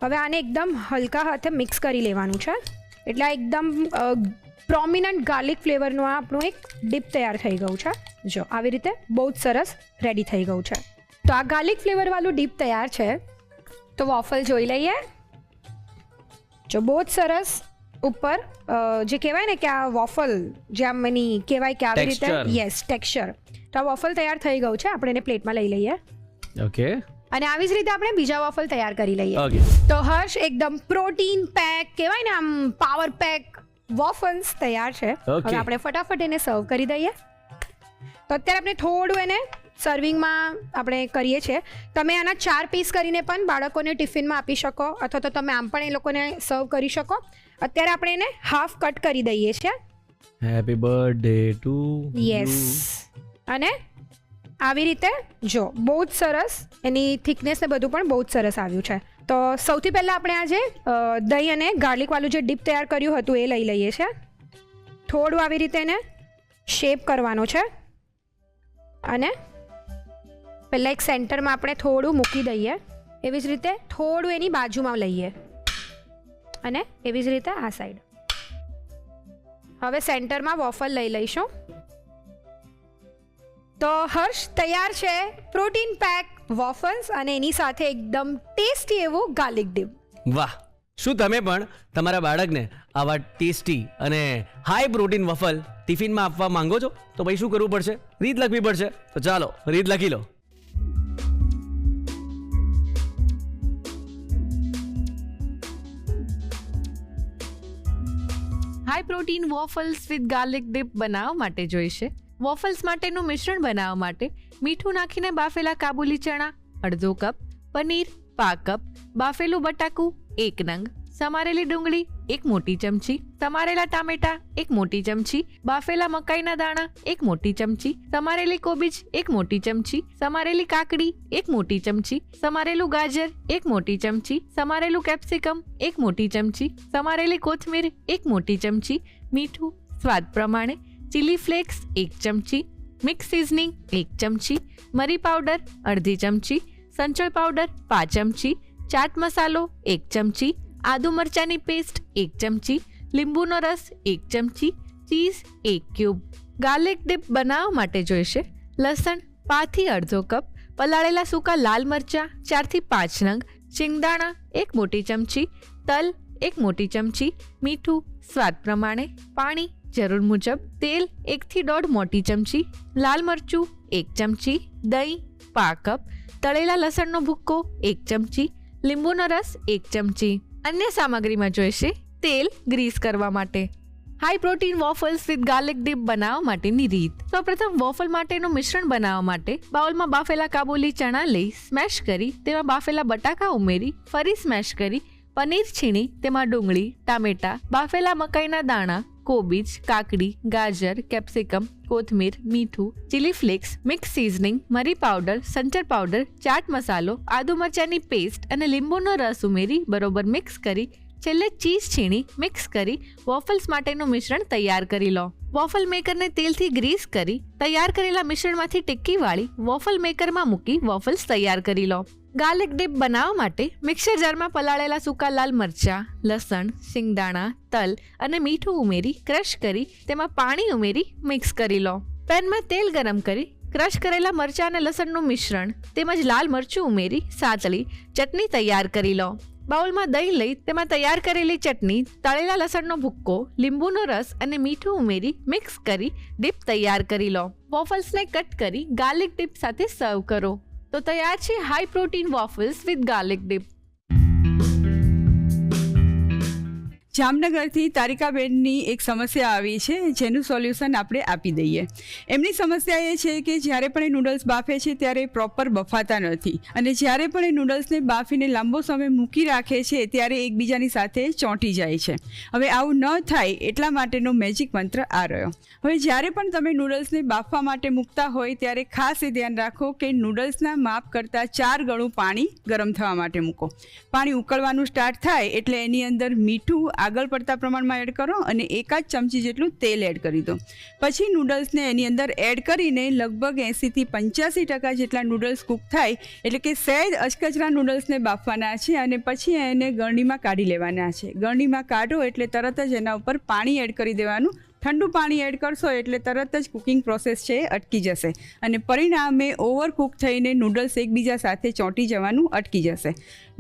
હવે આને એકદમ હલકા હાથે મિક્સ કરી લેવાનું છે, એટલે આ એકદમ પ્રોમિનન્ટ ગાર્લિક ફ્લેવરનું આ આપણું એક ડીપ તૈયાર થઈ ગયું છે. જો આવી રીતે બહુ જ સરસ રેડી થઈ ગયું છે. તો આ ગાર્લિક ફ્લેવરવાળું ડીપ તૈયાર છે. તો વોફલ જોઈ લઈએ. જો બહુ જ સરસ ઉપર જે કહેવાય ને કે આ વોફલ જે આમ એની કહેવાય કે આવી રીતે, યસ ટેક્સચર. તો આ વોફલ તૈયાર થઈ ગયું છે, આપણે એને પ્લેટમાં લઈ લઈએ. ઓકે, અને આવી જ રીતે આપણે બીજા વોફલ તૈયાર કરી લઈએ. ઓકે. તો હર્ષ, એકદમ પ્રોટીન પેક કહેવાય ને આમ પાવર પેક વોફલ્સ તૈયાર છે. હવે આપણે ફટાફટ એને સર્વ કરી દઈએ. તો અત્યારે આપણે થોડું એને સર્વિંગમાં આપણે કરીએ છીએ. તમે આના 4 પીસ કરીને પણ બાળકોને ટિફિનમાં આપી શકો, અથવા તો તમે આમ પણ એ લોકોને સર્વ કરી શકો. અત્યારે આપણે એને હાફ કટ કરી દઈએ છીએ. Happy birthday to yes. અને આવી રીતે જો બહુ જ સરસ એની થિકનેસ ને બધું પણ બહુ જ સરસ આવ્યું છે. તો સૌથી પહેલાં આપણે આજે દહીં અને ગાર્લિકવાળું જે ડીપ તૈયાર કર્યું હતું એ લઈ લઈએ છીએ. થોડું આવી રીતે એને શેપ કરવાનો છે અને પહેલાં એક સેન્ટરમાં આપણે થોડું મૂકી દઈએ, એવી જ રીતે થોડું એની બાજુમાં લઈએ અને એવી જ રીતે આ સાઈડ. હવે સેન્ટરમાં વોફલ લઈ લઈશું. તો હર્ષ, તૈયાર છે પ્રોટીન પેક વોફલ્સ અને એની સાથે એકદમ ટેસ્ટી એવું ગાર્લિક ડીપ. વાહ! શું તમે પણ તમારા બાળકને આવા ટેસ્ટી અને હાઈ પ્રોટીન વફલ ટિફિનમાં આપવા માંગો છો? તો ભાઈ શું કરવું પડશે? રીત લખવી પડશે. તો ચાલો રીત લખી લો. High protein waffles with garlic dip બનાવવા માટે જોઈશે વોફલ્સ માટેનું મિશ્રણ બનાવવા માટે મીઠું નાખીને બાફેલા કાબુલી ચણા અડધો કપ, પનીર પા કપ, બાફેલું બટાકું 1 નંગ, સમારેલી ડુંગળી 1 મોટી ચમચી, સમારેલા ટામેટા 1 મોટી ચમચી, બાફેલા મકાઈના દાણા 1 મોટી ચમચી, સમારેલી કોબીજ 1 મોટી ચમચી, સમારેલી કાકડી 1 મોટી ચમચી, સમારેલું ગાજર 1 મોટી ચમચી, સમારેલું કેપ્સિકમ 1 મોટી ચમચી, સમારેલી કોથમીર 1 મોટી ચમચી, મીઠું સ્વાદ પ્રમાણે, ચીલી ફ્લેક્સ 1 ચમચી, મિક્સ સિઝનિંગ 1 ચમચી, મરી પાવડર અડધી ચમચી, સંચળ પાવડર 5 ચમચી, ચાટ મસાલો 1 ચમચી, આદુ મરચાંની પેસ્ટ 1 ચમચી, લીંબુનો રસ 1 ચમચી, ચીઝ 1 ક્યુબ. ગાર્લિક ડીપ બનાવવા માટે જોઈશે લસણ 5 થી અડધો કપ, પલાળેલા સૂકા લાલ મરચાં 4 થી 5 નંગ, શિંગદાણા 1 મોટી ચમચી, તલ 1 મોટી ચમચી, મીઠું સ્વાદ પ્રમાણે, પાણી જરૂર મુજબ, તેલ 1 થી 1.5 મોટી ચમચી, લાલ મરચું 1 ચમચી, દહીં પા કપ, તળેલા લસણનો ભૂક્કો 1 ચમચી, લીંબુનો રસ 1 ચમચી. અન્ય સામગ્રીમાં જોઈશે તેલ ગ્રીસ કરવા માટે. High protein waffles with garlic dip બનાવવા માટેની રીત. સૌપ્રથમ વોફલ માટેનું મિશ્રણ બનાવવા માટે બાઉલમાં બાફેલા કાબુલી ચણા લઈ સ્મેશ કરી તેમાં બાફેલા બટાકા ઉમેરી ફરી સ્મેશ કરી પનીર છીણી તેમાં ડુંગળી, ટામેટા, બાફેલા મકાઈના દાણા, કોબીજ, કાકડી, ગાજર, કેપ્સિકમ, કોથમીર, મીઠું, ચીલી ફ્લેક્સ, મિક્સ સિઝનિંગ, મરી પાવડર, સંચર પાવડર, ચાટ મસાલો, આદુ મરચાંની પેસ્ટ અને લીંબુનો રસ ઉમેરી બરોબર મિક્સ કરી છેલ્લે ચીઝ છીણી મિક્સ કરી વોફલ્સ માટેનું મિશ્રણ તૈયાર કરી લો. વોફલ મેકરને તેલથી ગ્રીસ કરી તૈયાર કરેલા મિશ્રણમાંથી ટિક્કી વાળી વોફલ મેકરમાં મૂકી વોફલ્સ તૈયાર કરી લો. ગાર્લિક ડીપ બનાવવા માટે મિક્સર જારમાં પલાળેલા સૂકા લાલ મરચાં, લસણ, શિંગદાણા, તલ અને મીઠું ઉમેરી ક્રશ કરી તેમાં પાણી ઉમેરી મિક્સ કરી લો. પેનમાં તેલ ગરમ કરી ક્રશ કરેલા મરચાં અને લસણનું મિશ્રણ તેમજ લાલ મરચું ઉમેરી સાતળી ચટણી તૈયાર કરી લો. બાઉલમાં દહીં લઈ તેમાં તૈયાર કરેલી ચટણી, તળેલા લસણનો ભૂક્કો, લીંબુનો રસ અને મીઠું ઉમેરી મિક્સ કરી ડીપ તૈયાર કરી લો. વોફલ્સને કટ કરી ગાર્લિક ડીપ સાથે સર્વ કરો. તો તૈયાર છે high protein waffles with garlic dip. જામનગરથી તારિકાબેનની એક સમસ્યા આવી છે જેનું સોલ્યુશન આપણે આપી દઈએ. એમની સમસ્યા એ છે કે જ્યારે પણ એ નૂડલ્સ બાફે છે ત્યારે પ્રોપર બફાતા નથી અને જ્યારે પણ એ નૂડલ્સને બાફીને લાંબો સમય મૂકી રાખે છે ત્યારે એકબીજાની સાથે ચોંટી જાય છે. હવે આવું ન થાય એટલા માટેનો મેજિક મંત્ર આ રહ્યો. હવે જ્યારે પણ તમે નૂડલ્સને બાફવા માટે મૂકતા હોય ત્યારે ખાસ એ ધ્યાન રાખો કે નૂડલ્સના માપ કરતાં 4 ગણું પાણી ગરમ થવા માટે મૂકો. પાણી ઉકળવાનું સ્ટાર્ટ થાય એટલે એની અંદર મીઠું આગળ પડતા પ્રમાણમાં એડ કરો અને 1 ચમચી જેટલું તેલ એડ કરી દો. પછી નૂડલ્સને એની અંદર એડ કરીને લગભગ 80 થી 85% જેટલા નૂડલ્સ કૂક થાય એટલે કે સહેજ અચકચરા નૂડલ્સને બાફવાના છે અને પછી એને ગળણીમાં કાઢી લેવાના છે. ગળણીમાં કાઢો એટલે તરત જ એના ઉપર પાણી એડ કરી દેવાનું. ઠંડુ પાણી એડ કરશો એટલે તરત જ કુકિંગ પ્રોસેસ છે એ અટકી જશે અને પરિણામે ઓવરકુક થઈને નૂડલ્સ એકબીજા સાથે ચોંટી જવાનું અટકી જશે.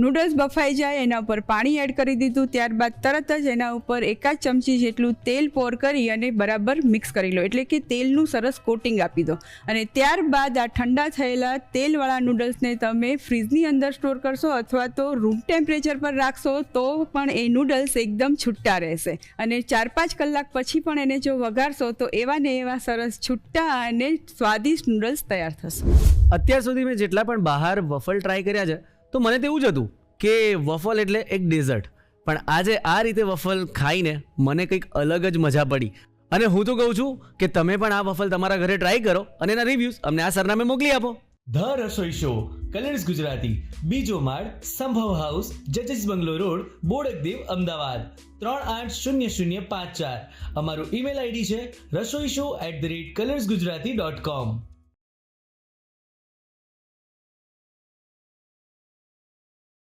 નૂડલ્સ બફાઈ જાય એના ઉપર પાણી એડ કરી દીધું, ત્યારબાદ તરત જ એના ઉપર 1 ચમચી જેટલું તેલ પોર કરી અને બરાબર મિક્સ કરી લો એટલે કે તેલનું સરસ કોટિંગ આપી દો અને ત્યારબાદ આ ઠંડા થયેલા તેલવાળા નૂડલ્સને તમે ફ્રીજની અંદર સ્ટોર કરશો અથવા તો રૂમ ટેમ્પરેચર પર રાખશો તો પણ એ નૂડલ્સ એકદમ છૂટા રહેશે અને 4-5 કલાક પછી પણ એને જો વઘારશો તો એવા ને એવા સરસ છૂટા અને સ્વાદિષ્ટ નૂડલ્સ તૈયાર થશે. અત્યાર સુધી મેં જેટલા પણ બહાર વફલ ટ્રાય કર્યા છે તો મને તો એવું જ હતું કે વફલ એટલે એક ડેઝર્ટ, પણ આજે આ રીતે વફલ ખાઈને મને કંઈક અલગ જ મજા પડી અને હું તો કહું છું કે તમે પણ આ વફલ તમારા ઘરે ટ્રાય કરો અને એના રિવ્યૂઝ અમને આ સરનામે મોકલી આપો. The Rasoi show colours Gujarati, બીજો માળ, સંભવ હાઉસ, જજીસ બંગલો રોડ, બોડકદેવ, અમદાવાદ 380054. અમારું ઈમેલ આઈડી છે rasoishow@colorsgujarati.com.